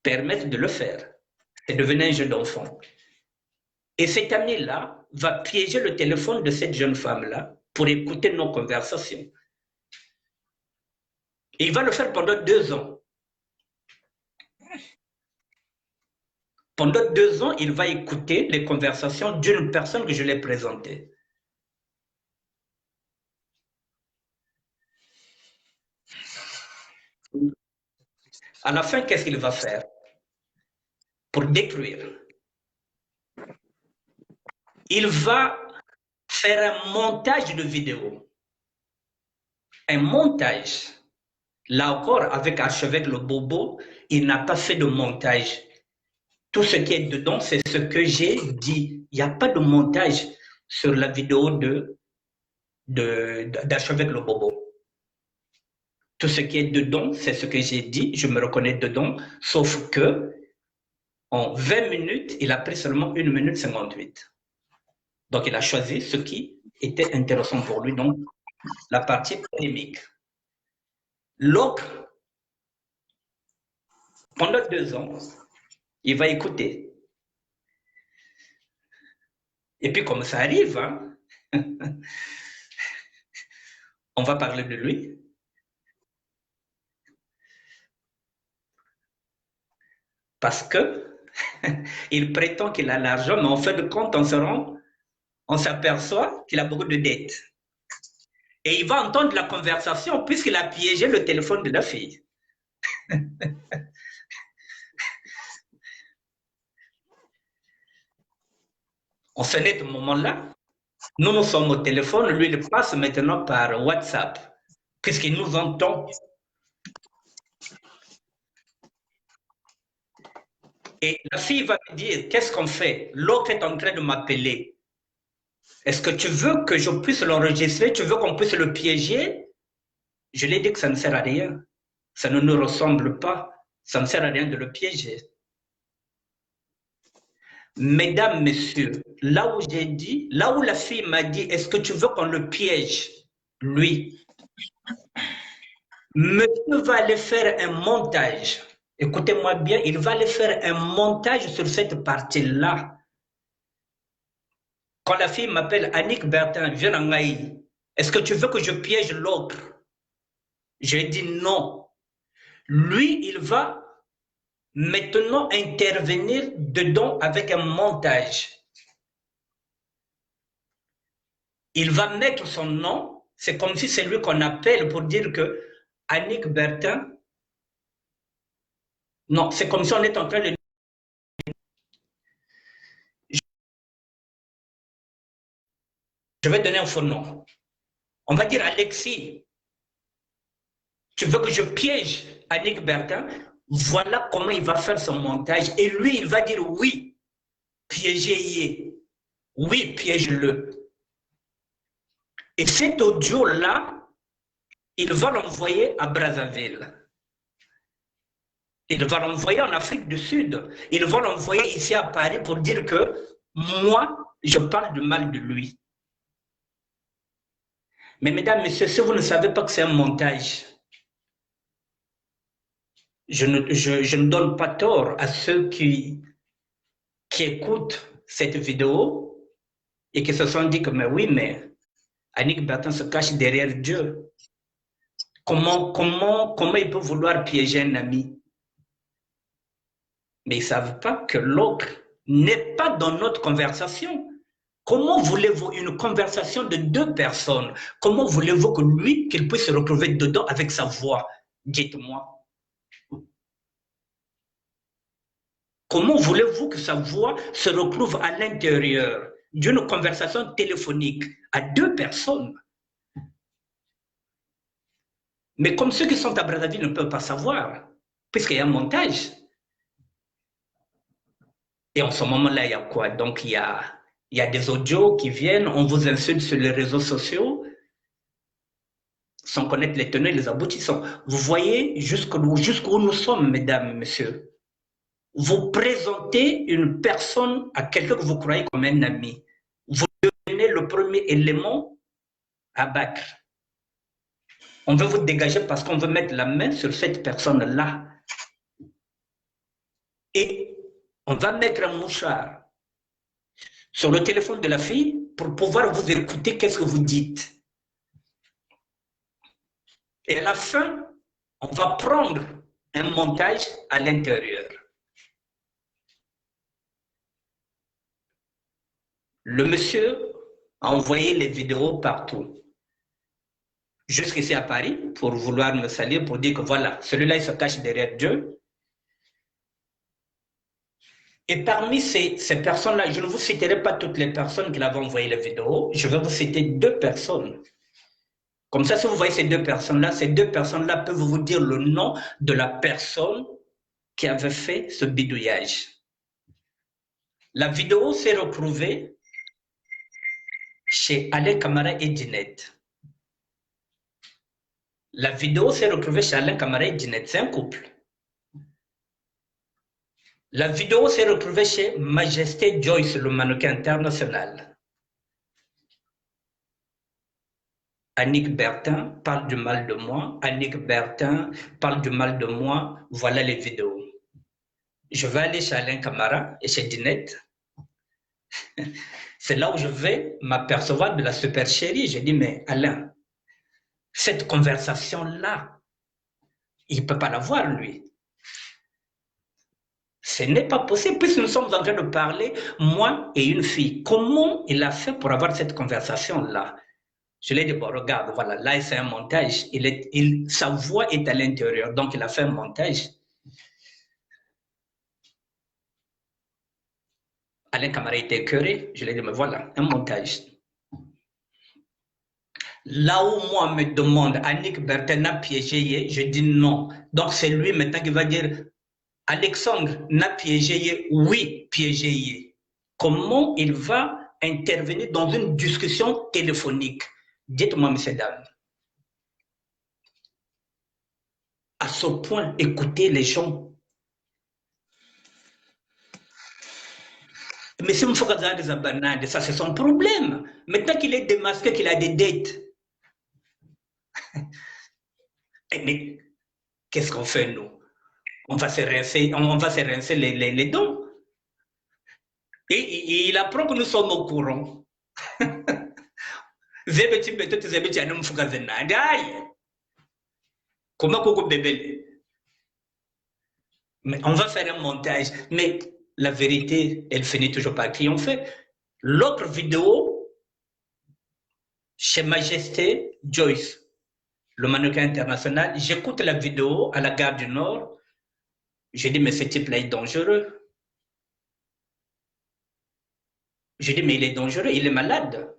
permettre de le faire. C'est devenu un jeu d'enfant. Et cet ami-là va piéger le téléphone de cette jeune femme-là pour écouter nos conversations. Et il va le faire pendant 2 ans. Pendant 2 ans, il va écouter les conversations d'une personne que je l'ai présentée. À la fin, qu'est-ce qu'il va faire pour détruire? Il va faire un montage de vidéos. Un montage. Là encore, avec Archevêque le Bobo, il n'a pas fait de montage. Tout ce qui est dedans, c'est ce que j'ai dit. Il n'y a pas de montage sur la vidéo d'Archevêque le Bobo. Tout ce qui est dedans, c'est ce que j'ai dit. Je me reconnais dedans, sauf que en 20 minutes, il a pris seulement 1 minute 58. Donc, il a choisi ce qui était intéressant pour lui, donc la partie polémique. L'autre, pendant 2 ans, il va écouter. Et puis, comme ça arrive, hein, on va parler de lui. Parce que il prétend qu'il a l'argent, mais en fin de compte, on s'aperçoit qu'il a beaucoup de dettes. Et il va entendre la conversation puisqu'il a piégé le téléphone de la fille. On se naît ce moment-là. Nous sommes au téléphone, lui, il passe maintenant par WhatsApp, puisqu'il nous entend. Et la fille va me dire, qu'est-ce qu'on fait? L'autre est en train de m'appeler. Est-ce que tu veux que je puisse l'enregistrer? Tu veux qu'on puisse le piéger? Je lui ai dit que ça ne sert à rien. Ça ne nous ressemble pas. Ça ne sert à rien de le piéger. Mesdames, messieurs, là où j'ai dit, là où la fille m'a dit, est-ce que tu veux qu'on le piège? Lui, monsieur va aller faire un montage. Écoutez-moi bien, il va aller faire un montage sur cette partie-là. Quand la fille m'appelle Annick Bertin, viens en Haï, est-ce que tu veux que je piège l'autre? J'ai dit non. Lui, il va maintenant intervenir dedans avec un montage. Il va mettre son nom, c'est comme si c'est lui qu'on appelle pour dire que Annick Bertin, non, c'est comme si on est en train de... Je vais donner un faux nom. On va dire Alexis, tu veux que je piège Annick Bertin? Voilà comment il va faire son montage. Et lui, il va dire oui, piégez-y. Oui, piège-le. Et cet audio-là, il va l'envoyer à Brazzaville. Il va l'envoyer en Afrique du Sud. Il va l'envoyer ici à Paris pour dire que moi, je parle du mal de lui. Mais mesdames, messieurs, si vous ne savez pas que c'est un montage, je ne donne pas tort à ceux qui écoutent cette vidéo et qui se sont dit que, mais oui, mais Annick Bertrand se cache derrière Dieu. Comment il peut vouloir piéger un ami? Mais ils ne savent pas que l'autre n'est pas dans notre conversation. Comment voulez-vous une conversation de deux personnes? Comment voulez-vous que lui, qu'il puisse se retrouver dedans avec sa voix? Dites-moi. Comment voulez-vous que sa voix se retrouve à l'intérieur d'une conversation téléphonique à deux personnes? Mais comme ceux qui sont à Brazzaville ne peuvent pas savoir, puisqu'il y a un montage. Et en ce moment-là, il y a quoi? Donc, il y a des audios qui viennent, on vous insulte sur les réseaux sociaux, sans connaître les tenants et les aboutissants. Vous voyez jusqu'où nous sommes, mesdames et messieurs. Vous présentez une personne à quelqu'un que vous croyez comme un ami. Vous devenez le premier élément à battre. On veut vous dégager parce qu'on veut mettre la main sur cette personne-là. Et on va mettre un mouchard sur le téléphone de la fille pour pouvoir vous écouter qu'est-ce que vous dites. Et à la fin, on va prendre un montage à l'intérieur. Le monsieur a envoyé les vidéos partout. Jusqu'ici à Paris, pour vouloir me salir, pour dire que voilà, celui-là, il se cache derrière Dieu. Et parmi ces personnes-là, je ne vous citerai pas toutes les personnes qui l'avaient envoyé la vidéo, je vais vous citer deux personnes. Comme ça, si vous voyez ces deux personnes-là peuvent vous dire le nom de la personne qui avait fait ce bidouillage. La vidéo s'est retrouvée chez Alain Camara et Ginette. La vidéo s'est retrouvée chez Alain Camara et Ginette, c'est un couple. La vidéo s'est retrouvée chez Majesté Joyce, le mannequin international. Annick Bertrand parle du mal de moi. Annick Bertrand parle du mal de moi. Voilà les vidéos. Je vais aller chez Alain Camara et chez Ginette. C'est là où je vais m'apercevoir de la super chérie. Je dis, mais Alain, cette conversation-là, il ne peut pas l'avoir, lui. Ce n'est pas possible, puisque nous sommes en train de parler, moi et une fille. Comment il a fait pour avoir cette conversation-là? Je lui ai dit, bon, regarde, voilà, là, c'est un montage. Sa voix est à l'intérieur, donc il a fait un montage. Alain Camara était écœuré. Je lui ai dit, mais voilà, un montage. Là où moi, on me demande, Annick Bertrand a piégé, je dis non. Donc, c'est lui maintenant qui va dire, Alexandre n'a piégé, oui, piégé. Comment il va intervenir dans une discussion téléphonique? Dites-moi, messieurs, dames. À ce point, écoutez les gens. Mais si Mfoukaza a des abanades, ça c'est son problème. Maintenant qu'il est démasqué, qu'il a des dettes. Mais qu'est-ce qu'on fait, nous? On va se rincer les dents. Et il apprend que nous sommes au courant. Comment qu'on bébé? Mais on va faire un montage. Mais la vérité, elle finit toujours par triompher. L'autre vidéo, chez Majesté Joyce, le mannequin international, j'écoute la vidéo à la gare du Nord. J'ai dit, mais ce type-là est dangereux. J'ai dit, mais il est dangereux, il est malade.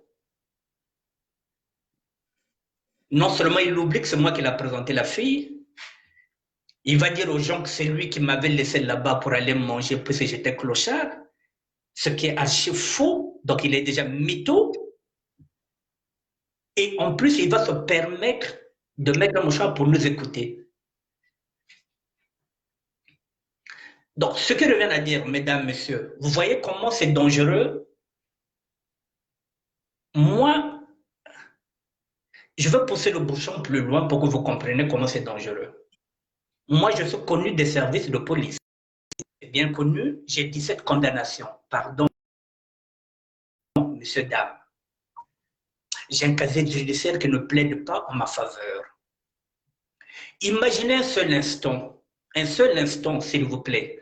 Non seulement il oublie que c'est moi qui l'a présenté la fille, il va dire aux gens que c'est lui qui m'avait laissé là-bas pour aller manger parce que j'étais clochard, ce qui est archi faux, donc il est déjà mytho. Et en plus, il va se permettre de mettre un mouchoir pour nous écouter. Donc, ce que je viens de dire, mesdames, messieurs, vous voyez comment c'est dangereux? Moi, je veux pousser le bouchon plus loin pour que vous compreniez comment c'est dangereux. Moi, je suis connu des services de police. Bien connu, j'ai 17 condamnations. Pardon, monsieur, dame. J'ai un casier judiciaire qui ne plaide pas en ma faveur. Imaginez un seul instant, s'il vous plaît,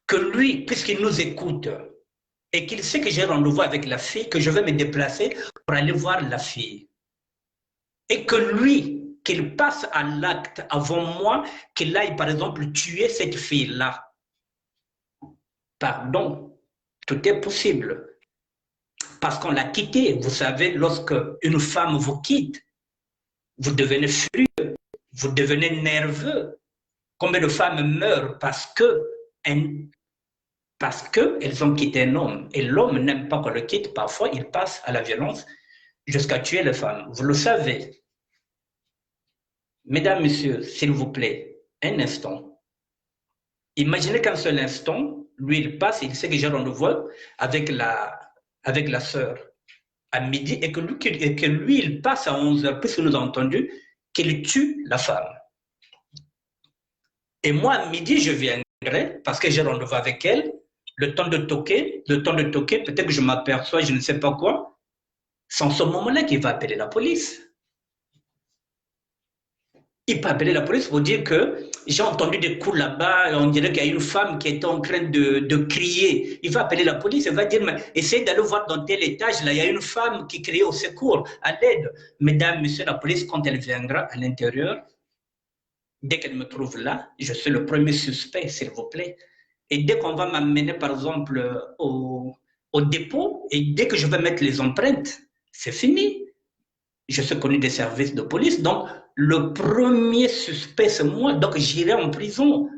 que lui, puisqu'il nous écoute et qu'il sait que j'ai rendez-vous avec la fille, que je vais me déplacer pour aller voir la fille, et que lui, qu'il passe à l'acte avant moi, qu'il aille par exemple tuer cette fille-là. Pardon, tout est possible. Parce qu'on l'a quitté. Vous savez, lorsque une femme vous quitte, vous devenez furieux, vous devenez nerveux. Combien de femmes meurent parce qu'elles ont quitté un homme. Et l'homme n'aime pas qu'on le quitte. Parfois, il passe à la violence jusqu'à tuer les femmes. Vous le savez. Mesdames, messieurs, s'il vous plaît, un instant. Imaginez qu'un seul instant, lui, il passe, il sait que j'ai rendez-vous avec la sœur à midi et que lui, il passe à 11h, puisque nous avons entendu qu'il tue la femme. Et moi, à midi, je viendrai parce que j'ai rendez-vous avec elle, le temps de toquer, peut-être que je m'aperçois, je ne sais pas quoi. C'est en ce moment-là qu'il va appeler la police. Il peut appeler la police pour dire que j'ai entendu des coups là-bas, on dirait qu'il y a une femme qui était en train de crier. Il va appeler la police, il va dire, mais essayez d'aller voir dans tel étage, là, il y a une femme qui crie au secours, à l'aide. Mesdames, messieurs, la police, quand elle viendra à l'intérieur, dès qu'elle me trouve là, je suis le premier suspect, s'il vous plaît. Et dès qu'on va m'amener, par exemple, au dépôt, et dès que je vais mettre les empreintes, c'est fini. Je suis connu des services de police, donc le premier suspect, c'est moi, donc j'irai en prison.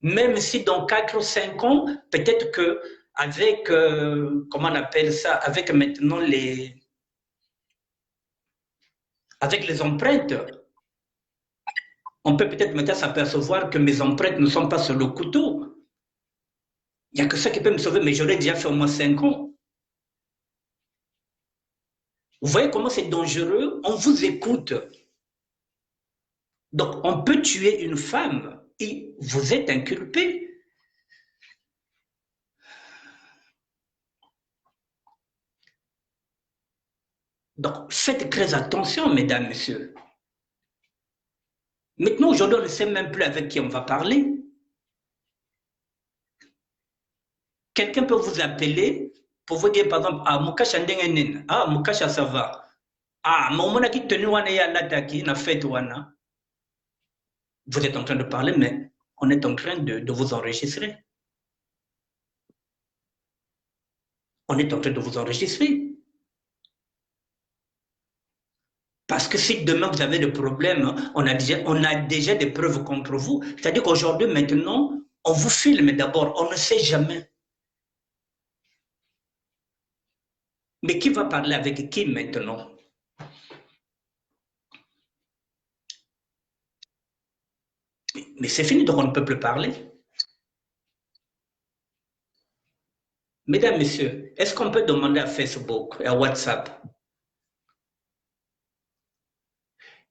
Même si dans 4 ou 5 ans, peut-être que avec, comment on appelle ça, avec maintenant avec les empreintes, on peut peut-être maintenant s'apercevoir que mes empreintes ne sont pas sur le couteau. Il n'y a que ça qui peut me sauver, mais j'aurais déjà fait au moins 5 ans. Vous voyez comment c'est dangereux? On vous écoute. Donc, on peut tuer une femme et vous êtes inculpé. Donc, faites très attention, mesdames, messieurs. Maintenant, aujourd'hui, on ne sait même plus avec qui on va parler. Quelqu'un peut vous appeler pour vous dire, par exemple, ah, Mukasha Ndengenin, ah, Mukasha, ça va. Ah, Momona qui tenu wana ya lataki, na fête wana. Vous êtes en train de parler, mais on est en train de vous enregistrer. On est en train de vous enregistrer. Parce que si demain vous avez des problèmes, on a déjà des preuves contre vous. C'est-à-dire qu'aujourd'hui, maintenant, on vous filme d'abord, on ne sait jamais. Mais qui va parler avec qui maintenant? Mais c'est fini, donc on ne peut plus parler. Mesdames, Messieurs, est-ce qu'on peut demander à Facebook et à WhatsApp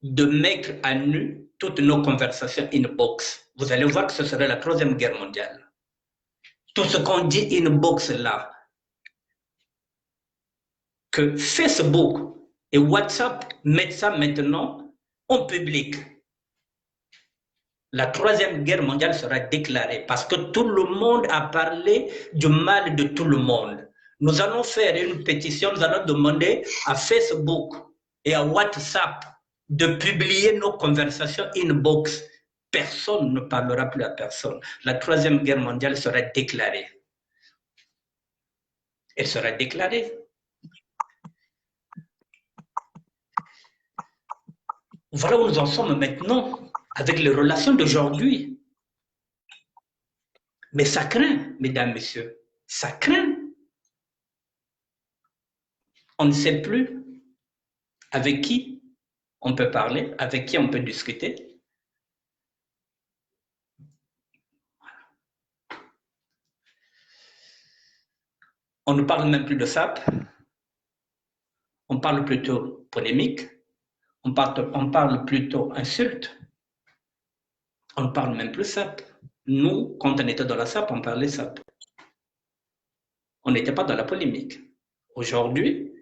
de mettre à nu toutes nos conversations inbox? Vous allez voir que ce serait la Troisième Guerre mondiale. Tout ce qu'on dit inbox là, que Facebook et WhatsApp mettent ça maintenant en public. La Troisième Guerre mondiale sera déclarée parce que tout le monde a parlé du mal de tout le monde. Nous allons faire une pétition, nous allons demander à Facebook et à WhatsApp de publier nos conversations inbox. Personne ne parlera plus à personne. La Troisième Guerre mondiale sera déclarée. Elle sera déclarée. Voilà où nous en sommes maintenant avec les relations d'aujourd'hui. Mais ça craint, mesdames, messieurs, ça craint. On ne sait plus avec qui on peut parler, avec qui on peut discuter. On ne parle même plus de SAP, on parle plutôt polémique, on parle plutôt insulte, on ne parle même plus SAP. Nous, quand on était dans la SAP, on parlait SAP. On n'était pas dans la polémique. Aujourd'hui,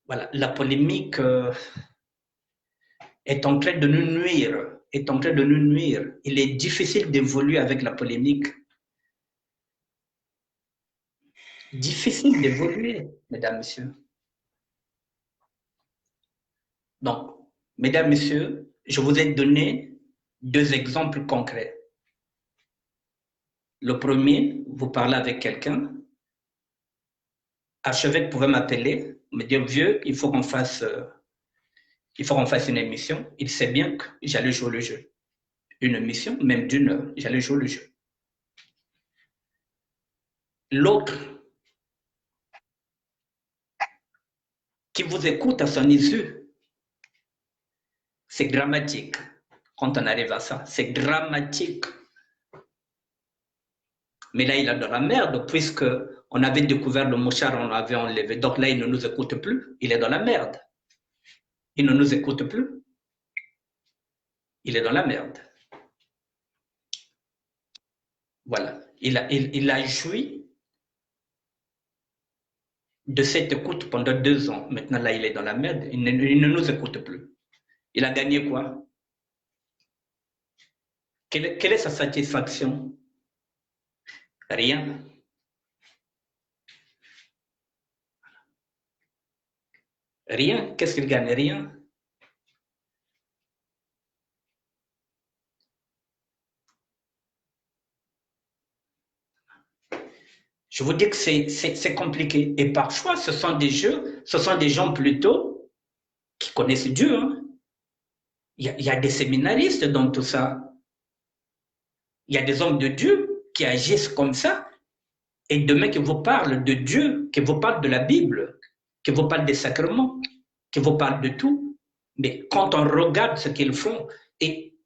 voilà, la polémique est en train de nous nuire, est en train de nous nuire. Il est difficile d'évoluer avec la polémique. Difficile d'évoluer, mesdames, messieurs. Donc, mesdames, messieurs, je vous ai donné deux exemples concrets. Le premier, vous parlez avec quelqu'un. Archevêque pouvait m'appeler, me dire, vieux, il faut qu'on fasse une émission. Il sait bien que j'allais jouer le jeu. Une émission, même d'une heure, j'allais jouer le jeu. L'autre, qui vous écoute à son issue, c'est dramatique. Quand on arrive à ça, c'est dramatique. Mais là, il est dans la merde, puisque on avait découvert le mouchard, on l'avait enlevé. Donc là, il ne nous écoute plus. Il est dans la merde. Il ne nous écoute plus. Il est dans la merde. Voilà. Il a joui de cette écoute pendant 2 ans. Maintenant, là, il est dans la merde. Il ne nous écoute plus. Il a gagné quoi? Quelle est sa satisfaction? Rien. Rien. Qu'est-ce qu'il gagne? Rien. Je vous dis que c'est compliqué. Et parfois, ce sont des gens plutôt qui connaissent Dieu. Hein. Il y a des séminaristes dans tout ça. Il y a des hommes de Dieu qui agissent comme ça. Et demain, qui vous parlent de Dieu, qui vous parlent de la Bible, qui vous parlent des sacrements, qui vous parlent de tout. Mais quand on regarde ce qu'ils font, et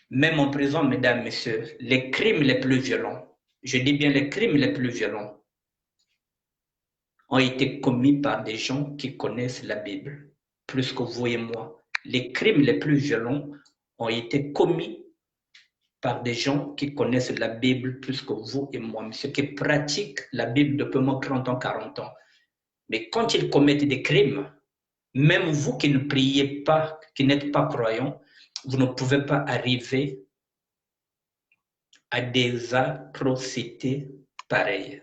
même en prison, mesdames, messieurs, les crimes les plus violents, je dis bien les crimes les plus violents, ont été commis par des gens qui connaissent la Bible, plus que vous et moi. Les crimes les plus violents ont été commis par des gens qui connaissent la Bible plus que vous et moi, ceux qui pratiquent la Bible depuis moins 30 ans, 40 ans. Mais quand ils commettent des crimes, même vous qui ne priez pas, qui n'êtes pas croyants, vous ne pouvez pas arriver à des atrocités pareilles.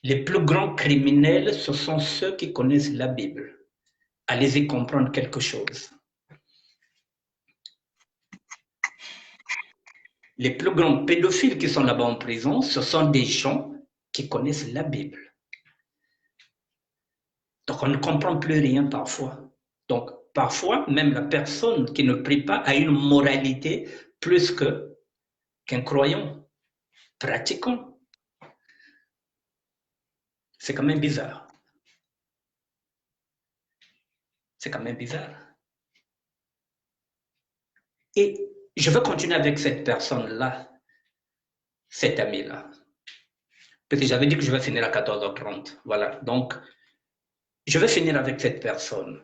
Les plus grands criminels, ce sont ceux qui connaissent la Bible. Allez-y comprendre quelque chose. Les plus grands pédophiles qui sont là-bas en prison, ce sont des gens qui connaissent la Bible. Donc on ne comprend plus rien parfois. Donc parfois, même la personne qui ne prie pas a une moralité plus qu'un croyant pratiquant. C'est quand même bizarre. C'est quand même bizarre. Et je veux continuer avec cette personne-là, cet ami-là. Parce que j'avais dit que je vais finir à 14h30. Voilà. Donc, je vais finir avec cette personne.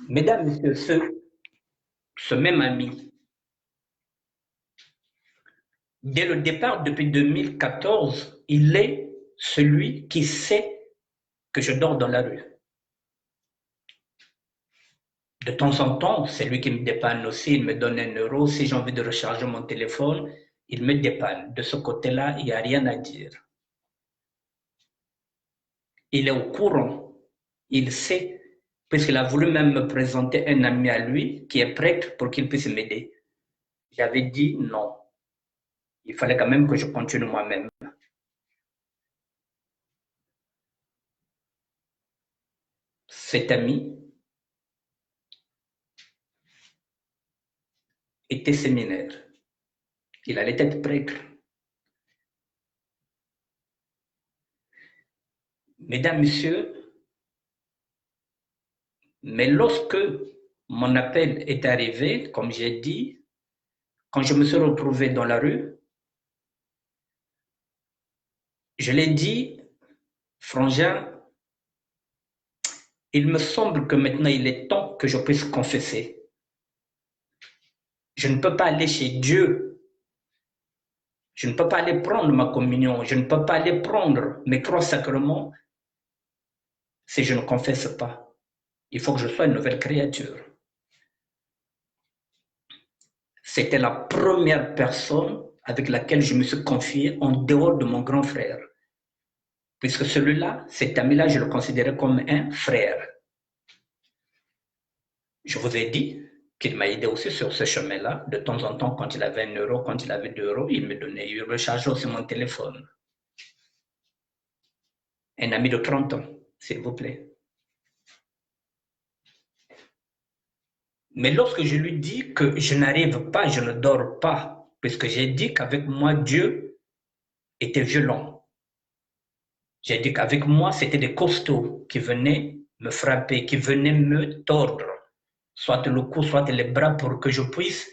Mesdames, messieurs, ce même ami, dès le départ, depuis 2014, il est celui qui sait que je dors dans la rue. De temps en temps, c'est lui qui me dépanne aussi, il me donne 1 euro. Si j'ai envie de recharger mon téléphone, il me dépanne. De ce côté-là, il n'y a rien à dire. Il est au courant, il sait, puisqu'il a voulu même me présenter un ami à lui qui est prêtre pour qu'il puisse m'aider. J'avais dit non. Il fallait quand même que je continue moi-même. Cet ami était séminaire. Il allait être prêtre. Mesdames, Messieurs, mais lorsque mon appel est arrivé, comme j'ai dit, quand je me suis retrouvé dans la rue, je l'ai dit, frangin, il me semble que maintenant il est temps que je puisse confesser. Je ne peux pas aller chez Dieu. Je ne peux pas aller prendre ma communion. Je ne peux pas aller prendre mes trois sacrements si je ne confesse pas. Il faut que je sois une nouvelle créature. C'était la première personne avec laquelle je me suis confié en dehors de mon grand frère. Puisque celui-là, cet ami-là, je le considérais comme un frère. Je vous ai dit qu'il m'a aidé aussi sur ce chemin-là. De temps en temps, quand il avait 1 euro, quand il avait 2 euros, il me donnait. Il rechargeait aussi mon téléphone. Un ami de 30 ans, s'il vous plaît. Mais lorsque je lui dis que je n'arrive pas, je ne dors pas, puisque j'ai dit qu'avec moi, Dieu était violent. J'ai dit qu'avec moi, c'était des costauds qui venaient me frapper, qui venaient me tordre, soit le cou, soit les bras, pour que je puisse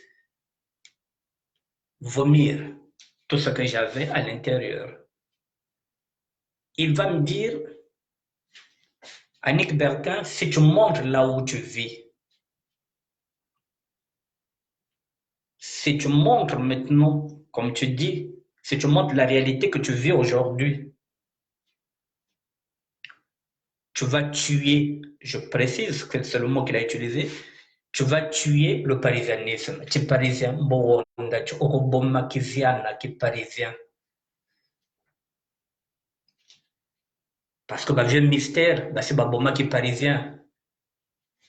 vomir tout ce que j'avais à l'intérieur. Il va me dire, Annick Bertin, si tu montres là où tu vis, si tu montres maintenant, comme tu dis, si tu montres la réalité que tu vis aujourd'hui, tu vas tuer, je précise que c'est le mot qu'il a utilisé, tu vas tuer le parisianisme. Tu es parisien, tu es qui parisien. Parce que le vieux mystère, c'est Baboma qui est parisien.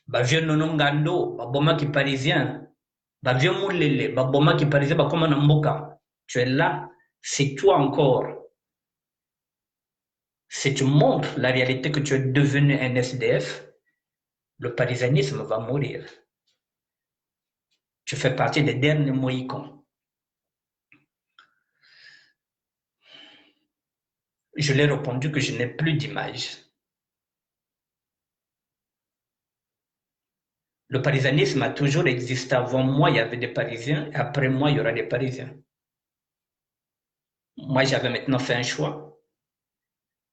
Le vieux Nonongando, Baboma qui est parisien. Le vieux Moulele, Baboma qui est parisien, comme un Mboka. Tu es là, c'est toi encore. Si tu montres la réalité que tu es devenu un SDF, le parisianisme va mourir. Tu fais partie des derniers Mohicans. Je lui ai répondu que je n'ai plus d'image. Le parisianisme a toujours existé. Avant moi, il y avait des Parisiens, et après moi, il y aura des Parisiens. Moi, j'avais maintenant fait un choix.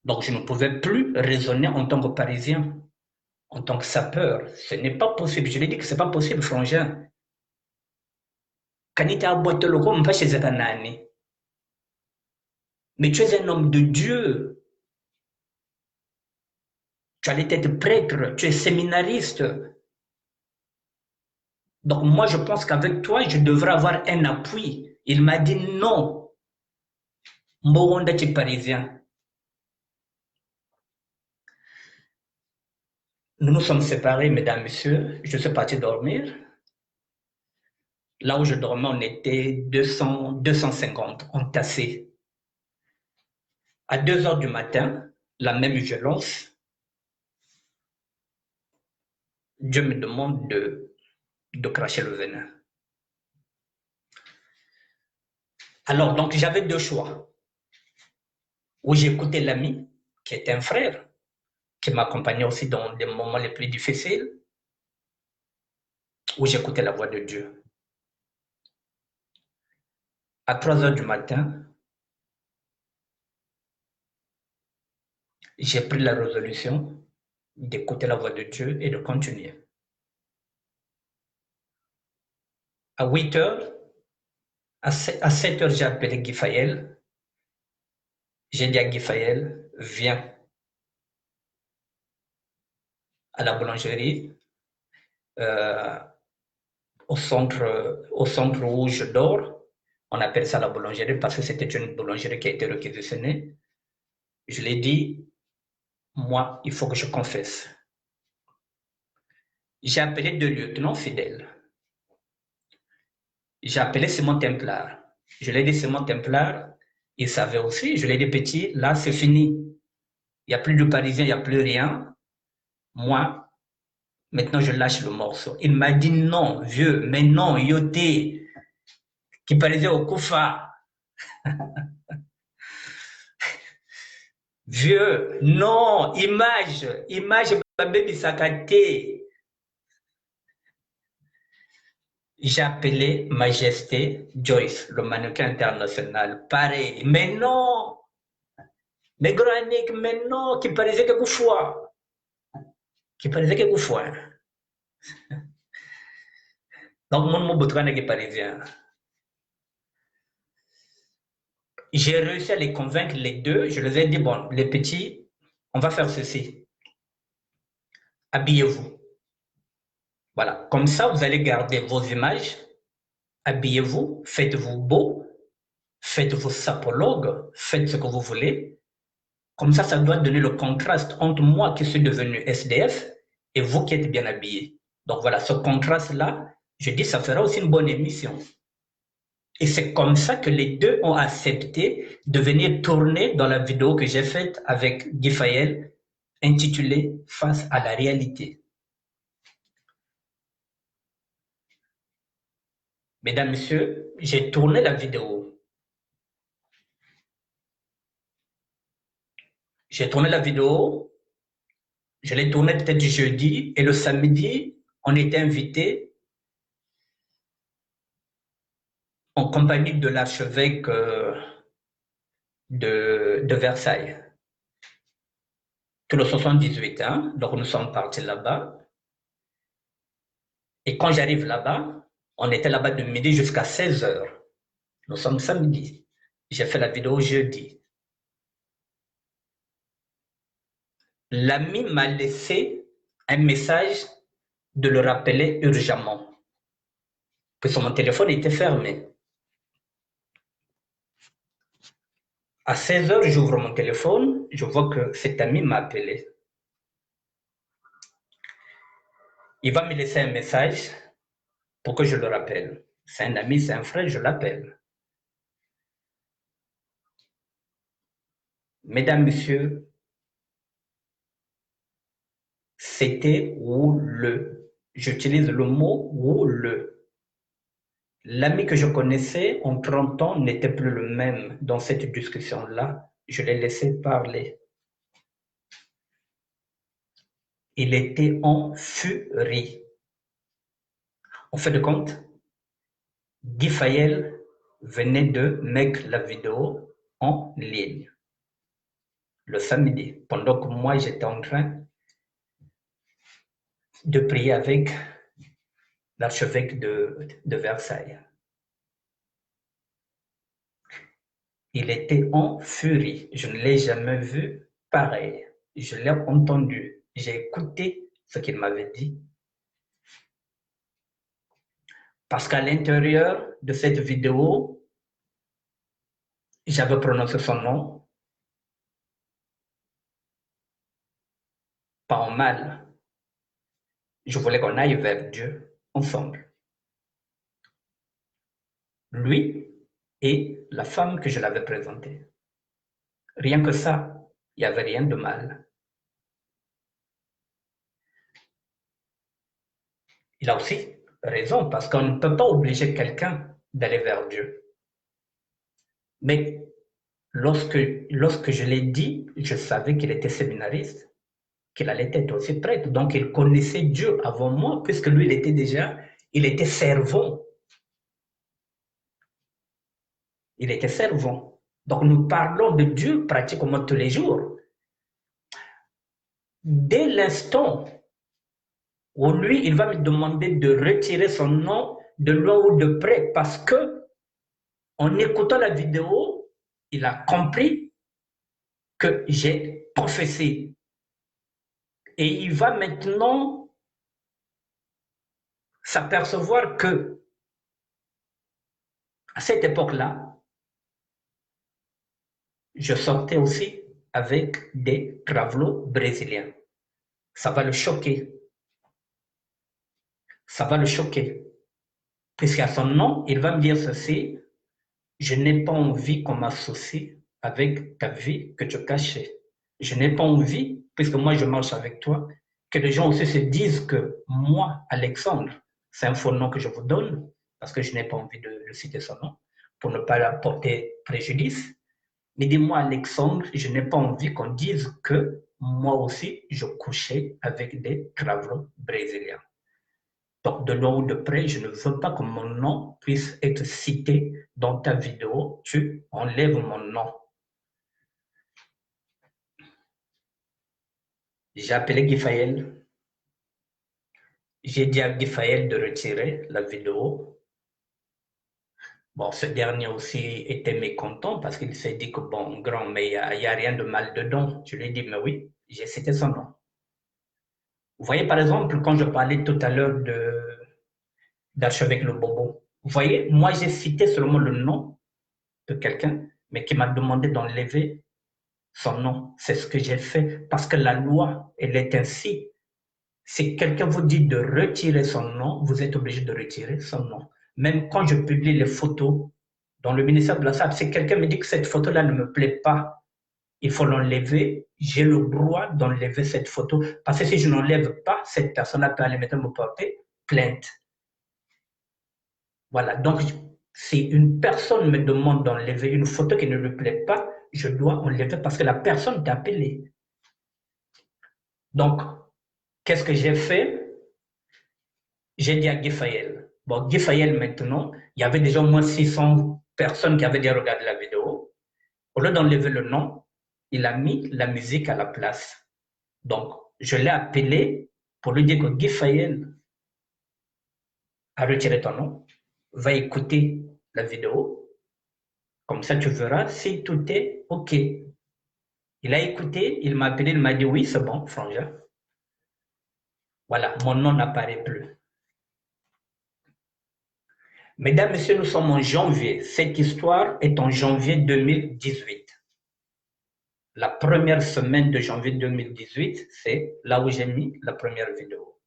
Donc, je ne pouvais plus raisonner en tant que Parisien, en tant que sapeur. Ce n'est pas possible. Je lui ai dit que ce n'est pas possible, frangin. Mais tu es un homme de Dieu. Tu allais être prêtre, tu es séminariste. Donc moi, je pense qu'avec toi, je devrais avoir un appui. Il m'a dit non. Mbonda, tu es parisien. Nous nous sommes séparés, mesdames, messieurs. Je suis parti dormir. Là où je dormais, on était 200, 250 entassés. À 2 heures du matin, la même violence. Dieu me demande de cracher le venin. Alors, donc, j'avais deux choix. Où j'écoutais l'ami, qui était un frère, qui m'accompagnait aussi dans les moments les plus difficiles, où j'écoutais la voix de Dieu. À 3 heures du matin, j'ai pris la résolution d'écouter la voix de Dieu et de continuer. À 8 heures, à 7 heures, j'ai appelé Guy Fayel. J'ai dit à Guy Fayel, viens à la boulangerie, au centre où je dors. On appelle ça la boulangerie parce que c'était une boulangerie qui a été réquisitionnée. Je lui ai dit, moi, il faut que je confesse. J'ai appelé 2 lieutenants fidèles. J'ai appelé Simon Templar. Je lui ai dit, Simon Templar, il savait aussi. Je lui ai dit, petit, là, c'est fini. Il n'y a plus de Parisiens, il n'y a plus rien. Moi, maintenant, je lâche le morceau. Il m'a dit, non, vieux, mais non, Yoté, qui Parisien au Koufa. Vieux, non, image, baby sakaté. J'ai appelé Majesté Joyce, le mannequin international. Pareil. Mais non, mais Granick, mais non, qui paraissait quelquefois. Qui paraissait quelquefois. Donc, mon mot Boutran est parisien. J'ai réussi à les convaincre les deux. Je leur ai dit, bon, les petits, on va faire ceci. Habillez-vous. Voilà. Comme ça, vous allez garder vos images. Habillez-vous, faites-vous beau, faites vos sapologues, faites ce que vous voulez. Comme ça doit donner le contraste entre moi qui suis devenu SDF et vous qui êtes bien habillé. Donc voilà, ce contraste-là, je dis, ça fera aussi une bonne émission. Et c'est comme ça que les deux ont accepté de venir tourner dans la vidéo que j'ai faite avec Guy Fayel, intitulée Face à la réalité. Mesdames, Messieurs, j'ai tourné la vidéo. J'ai tourné la vidéo, je l'ai tournée peut-être jeudi, et le samedi, on était invité en compagnie de l'archevêque de Versailles. Tout le 78, hein? Donc nous sommes partis là-bas. Et quand j'arrive là-bas, on était là-bas de midi jusqu'à 16 heures. Nous sommes samedi. J'ai fait la vidéo jeudi. L'ami m'a laissé un message de le rappeler urgemment, que mon téléphone était fermé. À 16 heures, j'ouvre mon téléphone, je vois que cet ami m'a appelé. Il va me laisser un message pour que je le rappelle. C'est un ami, c'est un frère, je l'appelle. Mesdames, Messieurs, c'était houleux. J'utilise le mot houleux. L'ami que je connaissais en 30 ans n'était plus le même dans cette discussion-là. Je l'ai laissé parler. Il était en furie. En fait de compte, Guy Fayel venait de mettre la vidéo en ligne le samedi, pendant que moi j'étais en train de prier avec l'archevêque de Versailles. Il était en furie. Je ne l'ai jamais vu pareil. Je l'ai entendu. J'ai écouté ce qu'il m'avait dit. Parce qu'à l'intérieur de cette vidéo, j'avais prononcé son nom, pas en mal. Je voulais qu'on aille vers Dieu ensemble. Lui et la femme que je l'avais présentée. Rien que ça, il n'y avait rien de mal. Il a aussi raison, parce qu'on ne peut pas obliger quelqu'un d'aller vers Dieu. Mais lorsque je l'ai dit, je savais qu'il était séminariste, qu'il allait être aussi prêtre. Donc, il connaissait Dieu avant moi, puisque lui, il était servant. Il était servant. Donc, nous parlons de Dieu pratiquement tous les jours. Dès l'instant où lui, il va me demander de retirer son nom de loin ou de près, parce que en écoutant la vidéo, il a compris que j'ai confessé. Et il va maintenant s'apercevoir que à cette époque-là, je sortais aussi avec des travelots brésiliens. Ça va le choquer. Ça va le choquer. Puisqu'à son nom, il va me dire ceci: je n'ai pas envie qu'on m'associe avec ta vie que tu cachais. Je n'ai pas envie, puisque moi je marche avec toi, que les gens aussi se disent que moi, Alexandre, c'est un faux nom que je vous donne, parce que je n'ai pas envie de citer son nom, pour ne pas porter préjudice. Mais dis-moi, Alexandre, je n'ai pas envie qu'on dise que moi aussi, je couchais avec des travelots brésiliens. Donc, de loin ou de près, je ne veux pas que mon nom puisse être cité dans ta vidéo. Tu enlèves mon nom. J'ai appelé Guifaël. J'ai dit à Guifaël de retirer la vidéo. Bon, ce dernier aussi était mécontent parce qu'il s'est dit que, bon, grand, mais il n'y a rien de mal dedans. Je lui ai dit, mais oui, j'ai cité son nom. Vous voyez, par exemple, quand je parlais tout à l'heure d'Archevêque Le Bobo, vous voyez, moi, j'ai cité seulement le nom de quelqu'un, mais qui m'a demandé d'enlever son nom. C'est ce que j'ai fait parce que la loi, elle est ainsi. Si quelqu'un vous dit de retirer son nom, vous êtes obligé de retirer son nom. Même quand je publie les photos dans le ministère de la Santé, si quelqu'un me dit que cette photo-là ne me plaît pas, il faut l'enlever, j'ai le droit d'enlever cette photo. Parce que si je n'enlève pas, cette personne-là peut aller me porter plainte. Voilà, donc si une personne me demande d'enlever une photo qui ne lui plaît pas, je dois enlever parce que la personne t'a appelé. Donc, qu'est-ce que j'ai fait? J'ai dit à Guifaël. Bon, Guifaël maintenant, il y avait déjà au moins 600 personnes qui avaient déjà regardé la vidéo. Au lieu d'enlever le nom, il a mis la musique à la place. Donc, je l'ai appelé pour lui dire que Guifaël a retiré ton nom, va écouter la vidéo, comme ça tu verras si tout est OK. Il a écouté, il m'a appelé, il m'a dit oui, c'est bon, Frangin. Voilà, mon nom n'apparaît plus. Mesdames, Messieurs, nous sommes en janvier. Cette histoire est en janvier 2018. La première semaine de janvier 2018, c'est là où j'ai mis la première vidéo.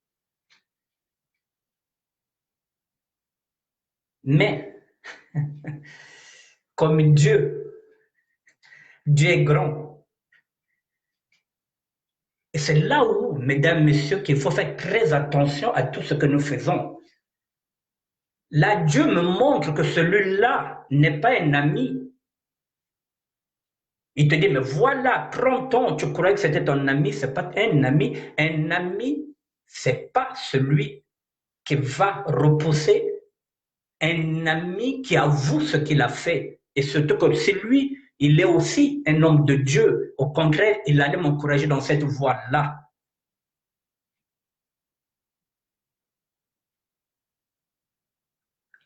Mais, comme Dieu est grand. Et c'est là où, mesdames, messieurs, qu'il faut faire très attention à tout ce que nous faisons. Là, Dieu me montre que celui-là n'est pas un ami. Il te dit, mais voilà, 30 ans, tu croyais que c'était ton ami, ce n'est pas un ami. Un ami, ce n'est pas celui qui va repousser. Un ami qui avoue ce qu'il a fait. Et surtout que si lui, il est aussi un homme de Dieu. Au contraire, il allait m'encourager dans cette voie-là.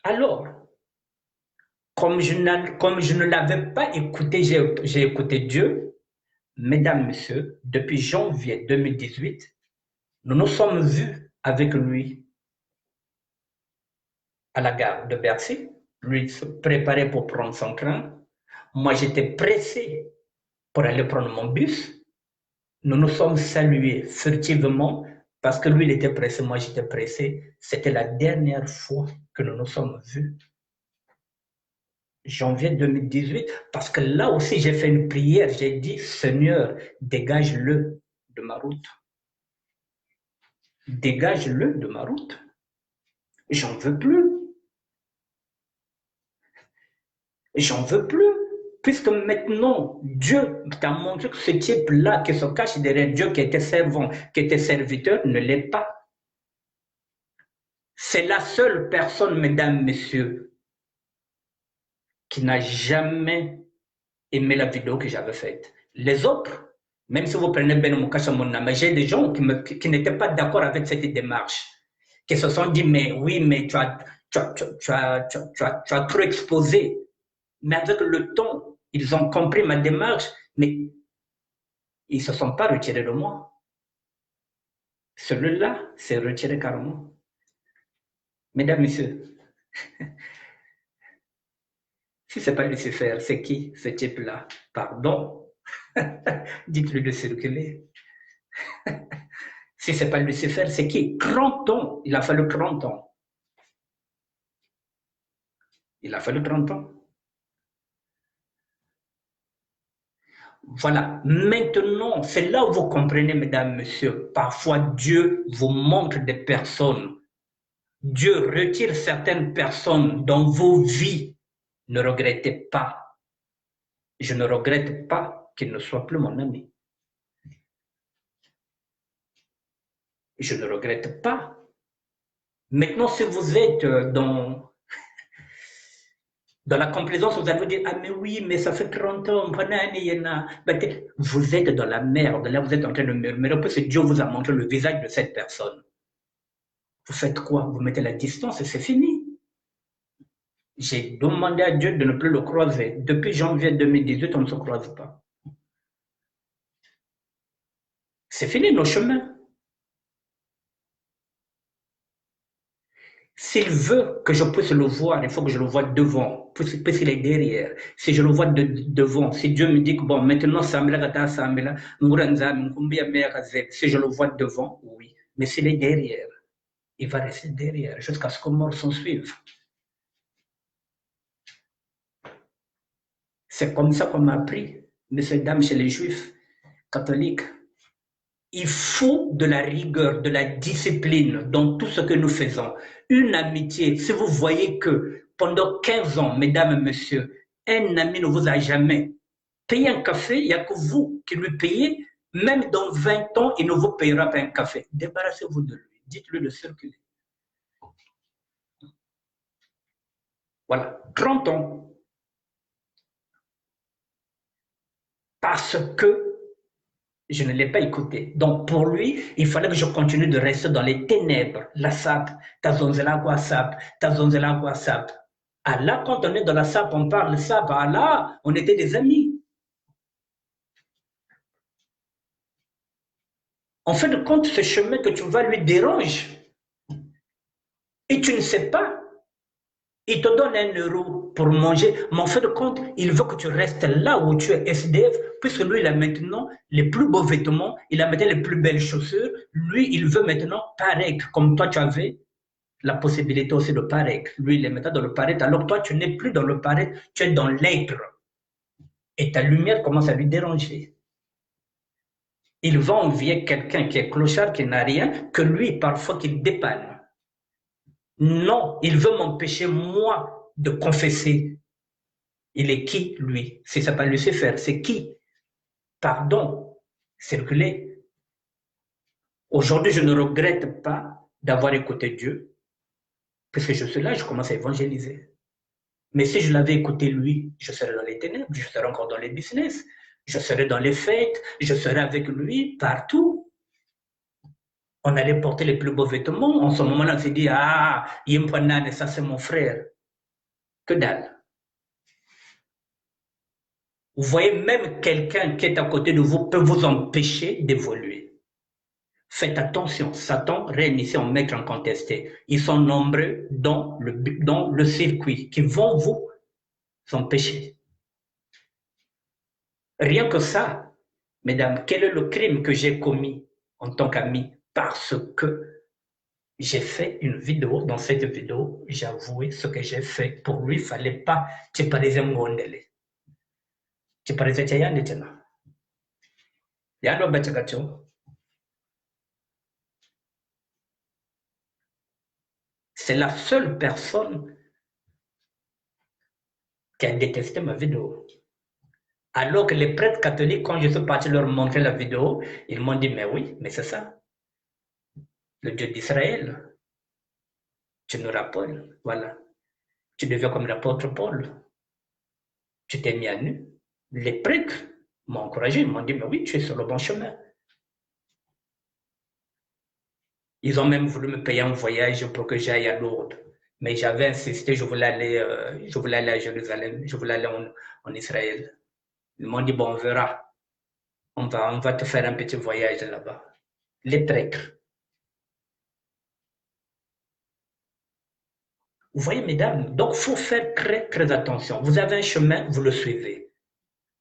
Alors, comme je ne l'avais pas écouté, j'ai écouté Dieu. Mesdames, Messieurs, depuis janvier 2018, nous nous sommes vus avec lui à la gare de Bercy. Lui se préparait pour prendre son train. Moi, j'étais pressé pour aller prendre mon bus. Nous nous sommes salués furtivement parce que lui, il était pressé, moi, j'étais pressé. C'était la dernière fois que nous nous sommes vus. Janvier 2018, parce que là aussi, j'ai fait une prière. J'ai dit, Seigneur, dégage-le de ma route. Dégage-le de ma route. J'en veux plus. J'en veux plus. Puisque maintenant, Dieu t'a montré que ce type-là qui se cache derrière Dieu, qui était servant, qui était serviteur, ne l'est pas. C'est la seule personne, mesdames, messieurs, qui n'a jamais aimé la vidéo que j'avais faite. Les autres, même si vous prenez Ben Moukasha Monama, j'ai des gens qui n'étaient pas d'accord avec cette démarche, qui se sont dit, mais oui, mais tu as trop exposé. Mais avec le temps, ils ont compris ma démarche, mais ils ne se sont pas retirés de moi. Celui-là s'est retiré carrément. Mesdames, Messieurs, si ce n'est pas Lucifer, c'est qui ce type-là? Pardon. Dites-lui de circuler. Si ce n'est pas Lucifer, c'est qui? 30 ans. Il a fallu 30 ans. Il a fallu 30 ans. Voilà. Maintenant, c'est là où vous comprenez, mesdames, messieurs, parfois Dieu vous montre des personnes. Dieu retire certaines personnes dans vos vies. Ne regrettez pas. Je ne regrette pas qu'il ne soit plus mon ami. Je ne regrette pas. Maintenant, si vous êtes dans la complaisance, vous allez vous dire, ah mais oui, mais ça fait 30 ans, vous êtes dans la merde, là vous êtes en train de murmurer, parce que Dieu vous a montré le visage de cette personne. Vous faites quoi? Vous mettez la distance et c'est fini. J'ai demandé à Dieu de ne plus le croiser. Depuis janvier 2018, on ne se croise pas. C'est fini nos chemins. S'il veut que je puisse le voir, il faut que je le voie devant, puisqu'il est derrière. Si je le vois devant, si Dieu me dit que bon, maintenant, si je le vois devant, oui. Mais s'il est derrière, il va rester derrière jusqu'à ce que mort s'en suive. C'est comme ça qu'on m'a appris, messieurs et dames, chez les juifs catholiques. Il faut de la rigueur, de la discipline dans tout ce que nous faisons. Une amitié, si vous voyez que pendant 15 ans, mesdames et messieurs, un ami ne vous a jamais payé un café, il n'y a que vous qui lui payez, même dans 20 ans, il ne vous payera pas un café. Débarrassez-vous de lui, dites-lui de circuler. Voilà, 30 ans. Parce que je ne l'ai pas écouté. Donc pour lui, il fallait que je continue de rester dans les ténèbres. La sape, tazonzela quoi sape, tazonzela quoi sape. Ah là, quand on est dans la sape, on parle sape. Ah là, on était des amis. En fin de compte, ce chemin que tu vas lui dérange. Et tu ne sais pas. Il te donne 1 € pour manger, mais en fin de compte, il veut que tu restes là où tu es SDF, puisque lui, il a maintenant les plus beaux vêtements, il a maintenant les plus belles chaussures. Lui, il veut maintenant pareil, comme toi, tu avais la possibilité aussi de paraître. Lui, il est maintenant dans le paraître, alors que toi, tu n'es plus dans le paraître, tu es dans l'être. Et ta lumière commence à lui déranger. Il va envier quelqu'un qui est clochard, qui n'a rien, que lui, parfois, qu'il dépanne. Non, il veut m'empêcher, moi, de confesser. Il est qui, lui? Si ça pas Lucifer, c'est qui? Pardon, circuler. Aujourd'hui, je ne regrette pas d'avoir écouté Dieu, parce que je suis là, je commence à évangéliser. Mais si je l'avais écouté lui, je serais dans les ténèbres, je serais encore dans les business, je serais dans les fêtes, je serais avec lui partout. On allait porter les plus beaux vêtements. En ce moment-là, on s'est dit, ah, Yimpanane, ça c'est mon frère. Que dalle. Vous voyez, même quelqu'un qui est à côté de vous peut vous empêcher d'évoluer. Faites attention, Satan règne ici en maître incontesté. Ils sont nombreux dans le circuit qui vont vous empêcher. Rien que ça, mesdames, quel est le crime que j'ai commis en tant qu'ami? Parce que j'ai fait une vidéo. Dans cette vidéo, j'ai avoué ce que j'ai fait. Pour lui, il ne fallait pas. Tu parais un gondele. Tu parais un yann etena. Yano bachagacho. C'est la seule personne qui a détesté ma vidéo. Alors que les prêtres catholiques, quand je suis parti leur montrer la vidéo, ils m'ont dit, mais oui, mais c'est ça. Le Dieu d'Israël, tu nous rappelles, voilà. Tu deviens comme l'apôtre Paul. Tu t'es mis à nu. Les prêtres m'ont encouragé, ils m'ont dit, mais oui, tu es sur le bon chemin. Ils ont même voulu me payer un voyage pour que j'aille à Lourdes. Mais j'avais insisté, je voulais aller à Jérusalem, je voulais aller en Israël. Ils m'ont dit, bon, on verra. On va te faire un petit voyage là-bas. Les prêtres. Vous voyez, mesdames, donc il faut faire très, très attention. Vous avez un chemin, vous le suivez.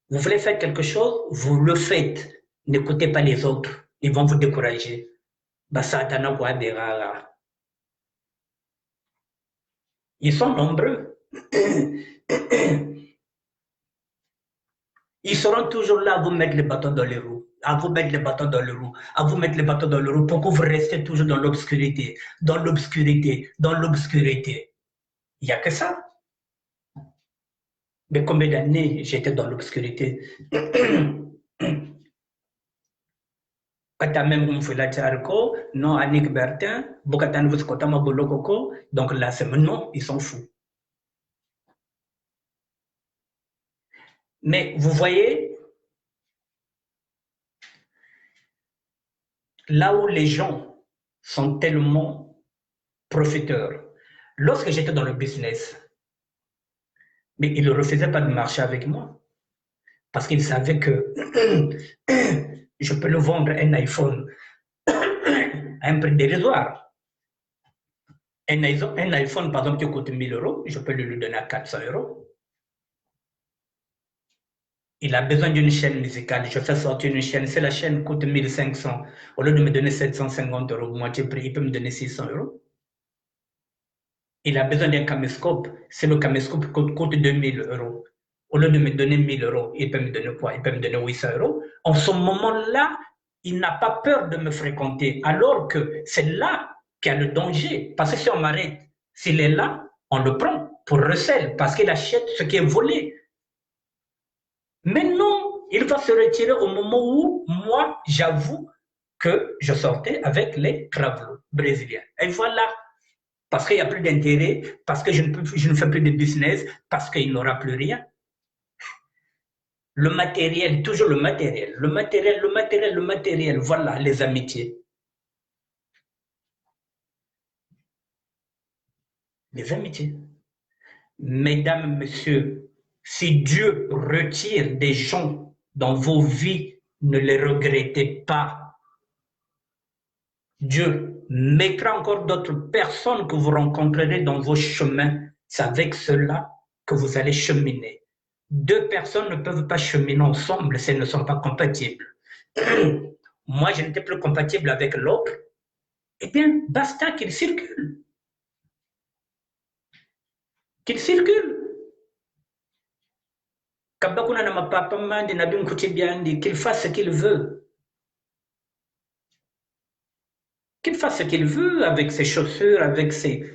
Vous voulez faire quelque chose, vous le faites. N'écoutez pas les autres, ils vont vous décourager. Ils sont nombreux. Ils seront toujours là à vous mettre les bâtons dans les roues, à vous mettre les bâtons dans les roues, à vous mettre les bâtons dans les roues pour que vous restez toujours dans l'obscurité, dans l'obscurité, dans l'obscurité. Il n'y a que ça. Mais combien d'années j'étais dans l'obscurité? Kata même Mfula Tcharko, non Annick Bertin, Bokatan Vuskotama Bolokoko, donc là c'est non, ils sont fous. Mais vous voyez, là où les gens sont tellement profiteurs, lorsque j'étais dans le business, mais ils ne refusaient pas de marcher avec moi parce qu'ils savaient que je peux le vendre un iPhone à un prix dérisoire. Un iPhone, par exemple, qui coûte 1000 euros, je peux lui donner à 400 euros. Il a besoin d'une chaîne musicale, je fais sortir une chaîne, si la chaîne coûte 1500, au lieu de me donner 750 euros, moitié prix, il peut me donner 600 euros. Il a besoin d'un caméscope, si le caméscope coûte 2000 euros, au lieu de me donner 1000 euros, il peut me donner quoi? Il peut me donner 800 euros. En ce moment-là, il n'a pas peur de me fréquenter, alors que c'est là qu'il y a le danger. Parce que si on m'arrête, s'il est là, on le prend pour recel, parce qu'il achète ce qui est volé. Mais non, il va se retirer au moment où moi, j'avoue que je sortais avec les travelots brésiliens. Et voilà, parce qu'il n'y a plus d'intérêt, parce que je ne fais plus de business, parce qu'il n'aura plus rien. Le matériel, toujours le matériel, le matériel, le matériel, le matériel, voilà les amitiés. Les amitiés. Mesdames, messieurs, si Dieu retire des gens dans vos vies, ne les regrettez pas. Dieu mettra encore d'autres personnes que vous rencontrerez dans vos chemins. C'est avec cela que vous allez cheminer. Deux personnes ne peuvent pas cheminer ensemble si elles ne sont pas compatibles. Moi, je n'étais plus compatible avec l'autre. Eh bien, basta qu'il circule. Qu'il circule. Qu'il fasse ce qu'il veut. Qu'il fasse ce qu'il veut avec ses chaussures, avec ses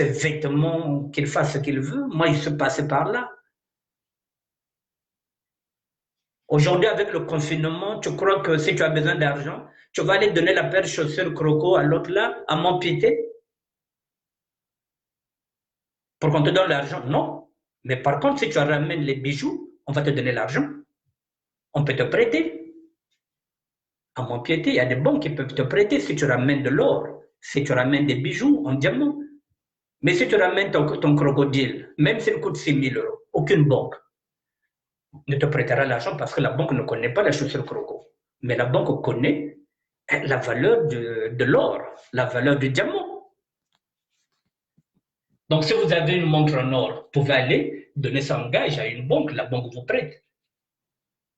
vêtements, qu'il fasse ce qu'il veut. Moi, il se passait par là. Aujourd'hui, avec le confinement, tu crois que si tu as besoin d'argent, tu vas aller donner la paire de chaussures croco à l'autre là, à mon pied, pour qu'on te donne l'argent? Non. Mais par contre, si tu ramènes les bijoux, on va te donner l'argent. On peut te prêter. À mon pied, il y a des banques qui peuvent te prêter si tu ramènes de l'or, si tu ramènes des bijoux en diamant. Mais si tu ramènes ton crocodile, même s'il coûte 6 000 euros, aucune banque ne te prêtera l'argent parce que la banque ne connaît pas la chaussure croco. Mais la banque connaît la valeur de l'or, la valeur du diamant. Donc, si vous avez une montre en or, vous pouvez aller donner ça en gage à une banque, la banque vous prête.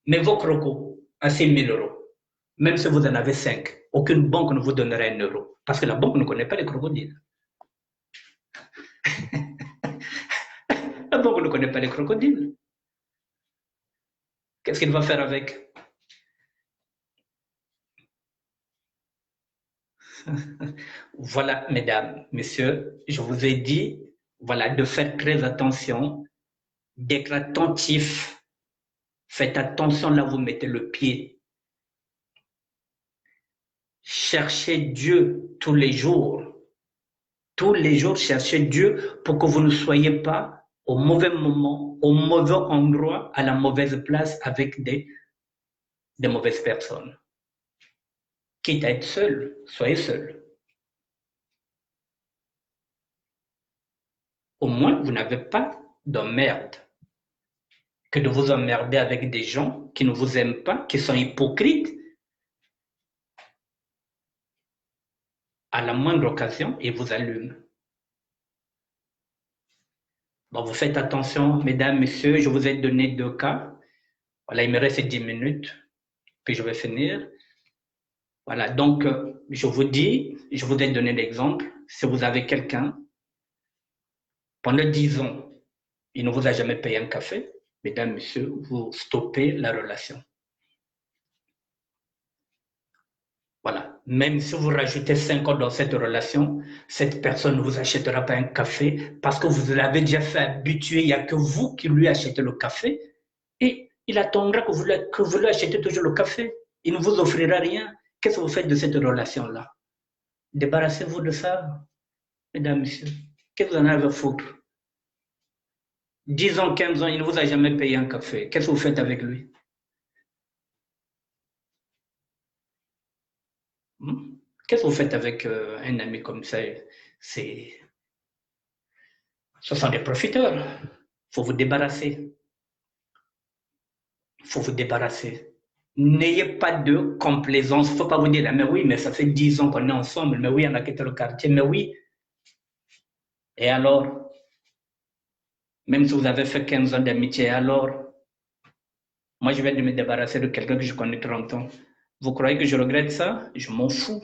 Mais vos crocos à 6 000 euros, même si vous en avez 5, aucune banque ne vous donnera 1 euro parce que la banque ne connaît pas les crocodiles. La banque ne connaît pas les crocodiles. Qu'est-ce qu'il va faire avec? Voilà, mesdames, messieurs, je vous ai dit, voilà, de faire très attention, d'être attentif. Faites attention là où vous mettez le pied. Cherchez Dieu tous les jours. Tous les jours, cherchez Dieu pour que vous ne soyez pas au mauvais moment, au mauvais endroit, à la mauvaise place avec des mauvaises personnes. Quitte à être seul, soyez seul. Au moins, vous n'avez pas d'emmerde que de vous emmerder avec des gens qui ne vous aiment pas, qui sont hypocrites. À la moindre occasion, ils vous allument. Bon, vous faites attention, mesdames, messieurs, je vous ai donné 2 cas. Voilà, il me reste 10 minutes, puis je vais finir. Voilà, donc je vous dis, je vous ai donné l'exemple. Si vous avez quelqu'un, pendant 10 ans, il ne vous a jamais payé un café, mesdames, messieurs, vous stoppez la relation. Voilà, même si vous rajoutez 5 ans dans cette relation, cette personne ne vous achètera pas un café parce que vous l'avez déjà fait habituer, il n'y a que vous qui lui achetez le café et il attendra que vous lui achetez toujours le café. Il ne vous offrira rien. Qu'est-ce que vous faites de cette relation-là? Débarrassez-vous de ça, mesdames, messieurs. Qu'est-ce que vous en avez à foutre? 10 ans, 15 ans, il ne vous a jamais payé un café. Qu'est-ce que vous faites avec lui? Hmm? Qu'est-ce que vous faites avec un ami comme ça? Ce sont des profiteurs. Il faut vous débarrasser. Il faut vous débarrasser. N'ayez pas de complaisance. Il ne faut pas vous dire, mais oui, mais ça fait 10 ans qu'on est ensemble. Mais oui, on a quitté le quartier. Mais oui. Et alors? Même si vous avez fait 15 ans d'amitié, alors? Moi, je viens de me débarrasser de quelqu'un que je connais 30 ans. Vous croyez que je regrette ça? Je m'en fous.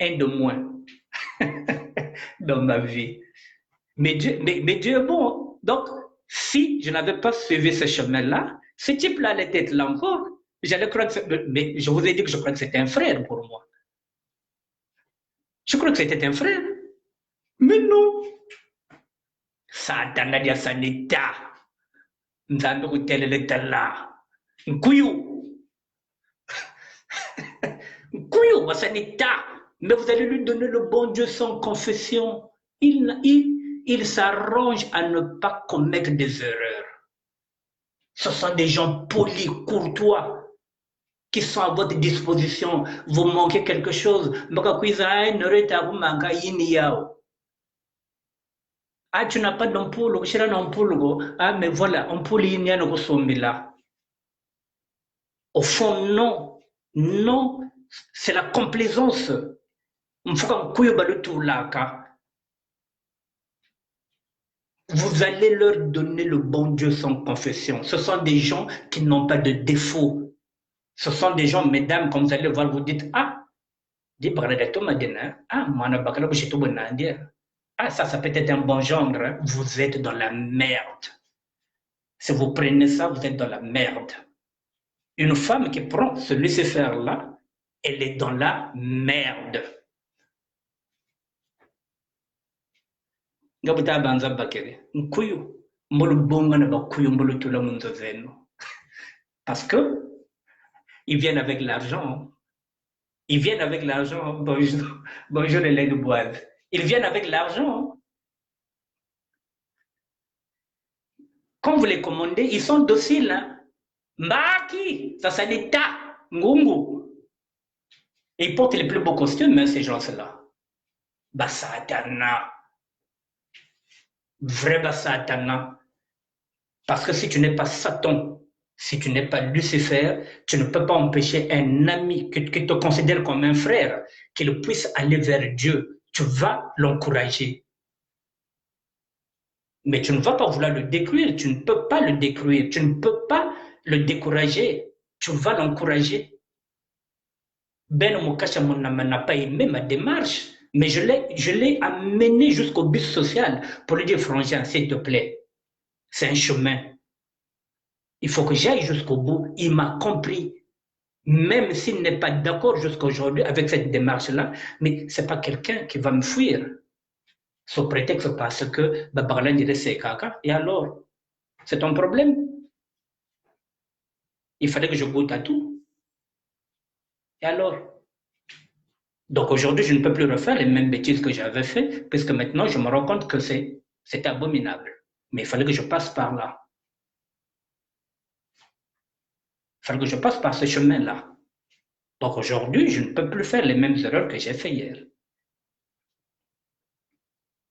Un de moins dans ma vie. Mais Dieu est bon. Donc, si je n'avais pas suivi ce chemin-là, ce type-là allait être là encore. J'allais croire que mais je vous ai dit que je crois que c'était un frère pour moi. Je crois que c'était un frère. Mais non. Satana dia sanita. Nzambe kutelele tala. Nkuyu. Nkuyu wa sanita. Mais vous allez lui donner le bon Dieu sans confession. Il s'arrange à ne pas commettre des erreurs. Ce sont des gens polis, courtois, qui sont à votre disposition. Vous manquez quelque chose. Ah, tu n'as pas d'ampoule, ah, mais voilà, ampoule, il n'y a là. Au fond, non. Non, c'est la complaisance. Vous allez leur donner le bon Dieu sans confession. Ce sont des gens qui n'ont pas de défaut. Ce sont des gens, mesdames, comme vous allez voir, vous dites, ah, ah, ça peut être un bon genre, hein. Vous êtes dans la merde. Si vous prenez ça, vous êtes dans la merde. Une femme qui prend ce laisser-faire-là, elle est dans la merde. Parce que ils viennent avec l'argent. Ils viennent avec l'argent. Bonjour, bonjour les de Boise. Ils viennent avec l'argent. Quand vous les commandez, ils sont dociles. Hein? Mbaki, ça c'est ta, ngungu. Et ils portent les plus beaux costumes, hein, ces gens-là. Basatana. Vrai Basatana. Parce que si tu n'es pas Satan, si tu n'es pas Lucifer, tu ne peux pas empêcher un ami qui te considère comme un frère, qu'il puisse aller vers Dieu. Tu vas l'encourager. Mais tu ne vas pas vouloir le détruire, tu ne peux pas le détruire, tu ne peux pas le décourager, tu vas l'encourager. Ben Moukasha n'a pas aimé ma démarche, mais je l'ai amené jusqu'au bus social pour lui dire, frangin, s'il te plaît, c'est un chemin. Il faut que j'aille jusqu'au bout. Il m'a compris. Même s'il n'est pas d'accord jusqu'à aujourd'hui avec cette démarche-là, mais ce n'est pas quelqu'un qui va me fuir. Sous prétexte parce que Babarlan dirait c'est caca. Et alors, c'est ton problème. Il fallait que je goûte à tout. Et alors? Donc aujourd'hui, je ne peux plus refaire les mêmes bêtises que j'avais fait, puisque maintenant, je me rends compte que c'est abominable. Mais il fallait que je passe par là. Il fallait que je passe par ce chemin-là. Donc aujourd'hui, je ne peux plus faire les mêmes erreurs que j'ai fait hier.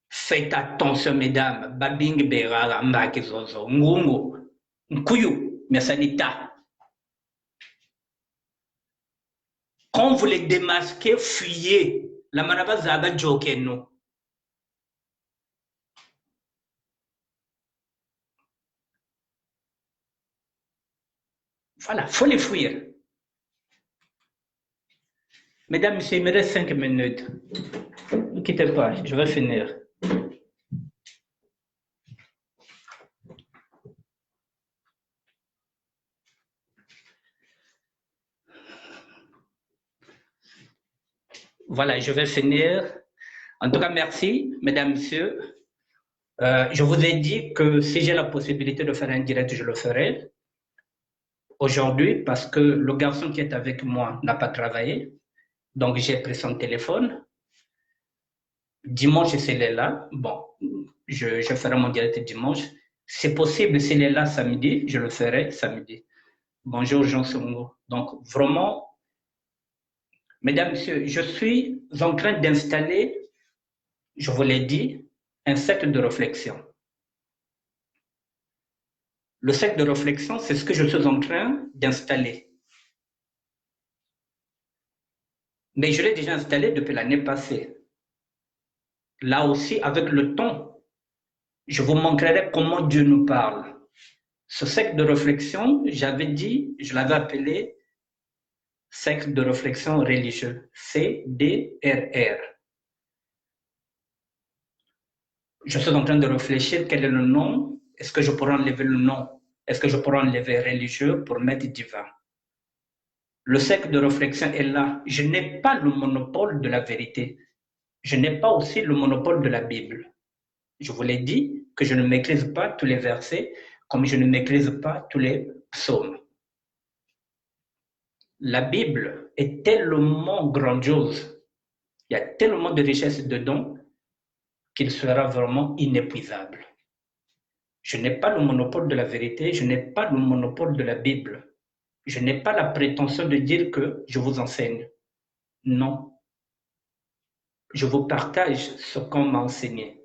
Faites attention, mesdames. Babing Berara, Mbakizozo, Ngungu, Nkuyu, Mersanita. Quand vous les démasquez, fuyez. La manaba zaba jokeno. Voilà, il faut les fuir. Mesdames, messieurs, il me reste 5 minutes. Ne quittez pas, je vais finir. Voilà, je vais finir. En tout cas, merci, mesdames, messieurs. Je vous ai dit que si j'ai la possibilité de faire un direct, je le ferai. aujourd'hui, parce que le garçon qui est avec moi n'a pas travaillé, donc j'ai pris son téléphone. Dimanche, s'il est là, bon, je ferai mon direct dimanche. C'est possible, s'il est là samedi, je le ferai samedi. Bonjour Jean Songo. Donc vraiment, mesdames, messieurs, je suis en train d'installer, je vous l'ai dit, un cercle de réflexion. Le cercle de réflexion, c'est ce que je suis en train d'installer. Mais je l'ai déjà installé depuis l'année passée. Là aussi, avec le temps, je vous montrerai comment Dieu nous parle. Ce cercle de réflexion, j'avais dit, je l'avais appelé cercle de réflexion religieux, CDRR. Je suis en train de réfléchir quel est le nom. Est-ce que je pourrais enlever le nom? Est-ce que je pourrais enlever religieux pour mettre divin? Le cercle de réflexion est là. Je n'ai pas le monopole de la vérité. Je n'ai pas aussi le monopole de la Bible. Je vous l'ai dit que je ne maîtrise pas tous les versets comme je ne maîtrise pas tous les psaumes. La Bible est tellement grandiose, il y a tellement de richesses dedans qu'il sera vraiment inépuisable. Je n'ai pas le monopole de la vérité, je n'ai pas le monopole de la Bible. Je n'ai pas la prétention de dire que je vous enseigne. Non. Je vous partage ce qu'on m'a enseigné.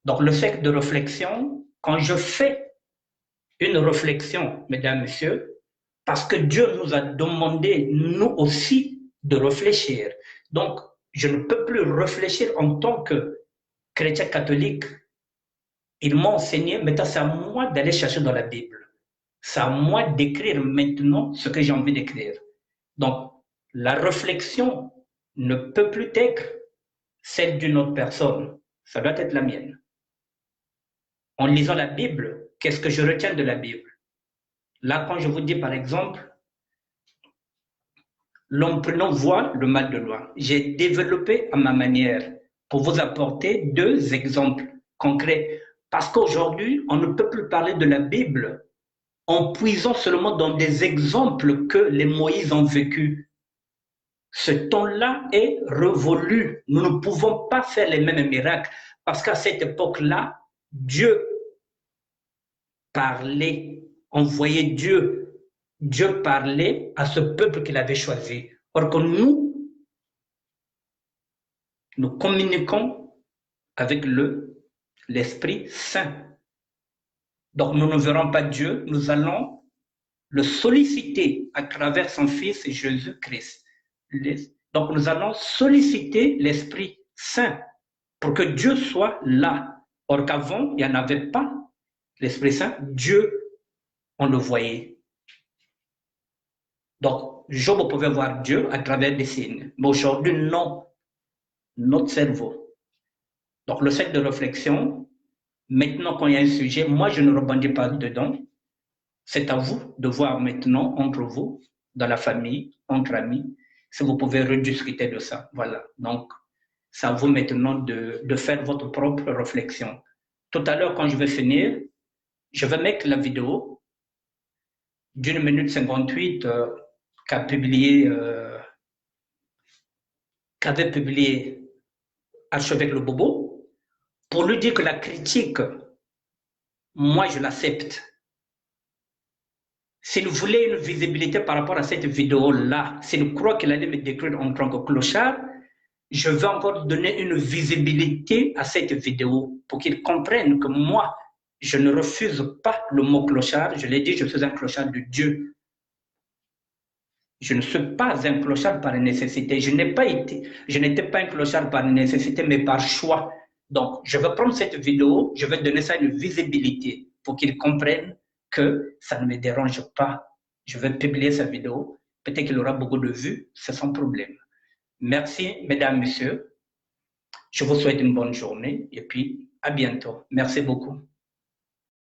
Donc, le cercle de réflexion, quand je fais une réflexion, mesdames, messieurs, parce que Dieu nous a demandé, nous aussi, de réfléchir. Donc, je ne peux plus réfléchir en tant que chrétien catholique. Ils m'ont enseigné, maintenant c'est à moi d'aller chercher dans la Bible. C'est à moi d'écrire maintenant ce que j'ai envie d'écrire. Donc, la réflexion ne peut plus être celle d'une autre personne. Ça doit être la mienne. En lisant la Bible, qu'est-ce que je retiens de la Bible? Là, quand je vous dis, par exemple, l'homme prenant voit le mal de loin, j'ai développé à ma manière pour vous apporter deux exemples concrets. Parce qu'aujourd'hui, on ne peut plus parler de la Bible en puisant seulement dans des exemples que les Moïse ont vécu. Ce temps-là est révolu. Nous ne pouvons pas faire les mêmes miracles parce qu'à cette époque-là, Dieu parlait, envoyait Dieu. Dieu parlait à ce peuple qu'il avait choisi. Or que nous communiquons avec l'Esprit Saint. Donc nous ne verrons pas Dieu, nous allons le solliciter à travers son Fils Jésus-Christ. Donc nous allons solliciter l'Esprit Saint pour que Dieu soit là. Or qu'avant, il n'y en avait pas l'Esprit Saint. Dieu, on le voyait. Donc, Job pouvait voir Dieu à travers des signes. Mais aujourd'hui, non. Notre cerveau. Donc, le cercle de réflexion, maintenant quand il y a un sujet, moi, je ne rebondis pas dedans. C'est à vous de voir maintenant entre vous, dans la famille, entre amis, si vous pouvez rediscuter de ça. Voilà. Donc, c'est à vous maintenant de faire votre propre réflexion. Tout à l'heure, quand je vais finir, je vais mettre la vidéo d'1 minute 58 qu'avait publié Archevêque Le Bobo pour lui dire que la critique, moi, je l'accepte. S'il voulait une visibilité par rapport à cette vidéo-là, s'il croit qu'il allait me décrire en tant que clochard, je vais encore donner une visibilité à cette vidéo pour qu'il comprenne que moi, je ne refuse pas le mot clochard. Je l'ai dit, je suis un clochard de Dieu. Je ne suis pas un clochard par nécessité. Je n'étais pas un clochard par nécessité, mais par choix. Donc, je vais prendre cette vidéo, je vais donner ça une visibilité pour qu'ils comprennent que ça ne me dérange pas. Je vais publier sa vidéo. Peut-être qu'il aura beaucoup de vues, c'est son problème. Merci, mesdames, messieurs. Je vous souhaite une bonne journée et puis à bientôt. Merci beaucoup.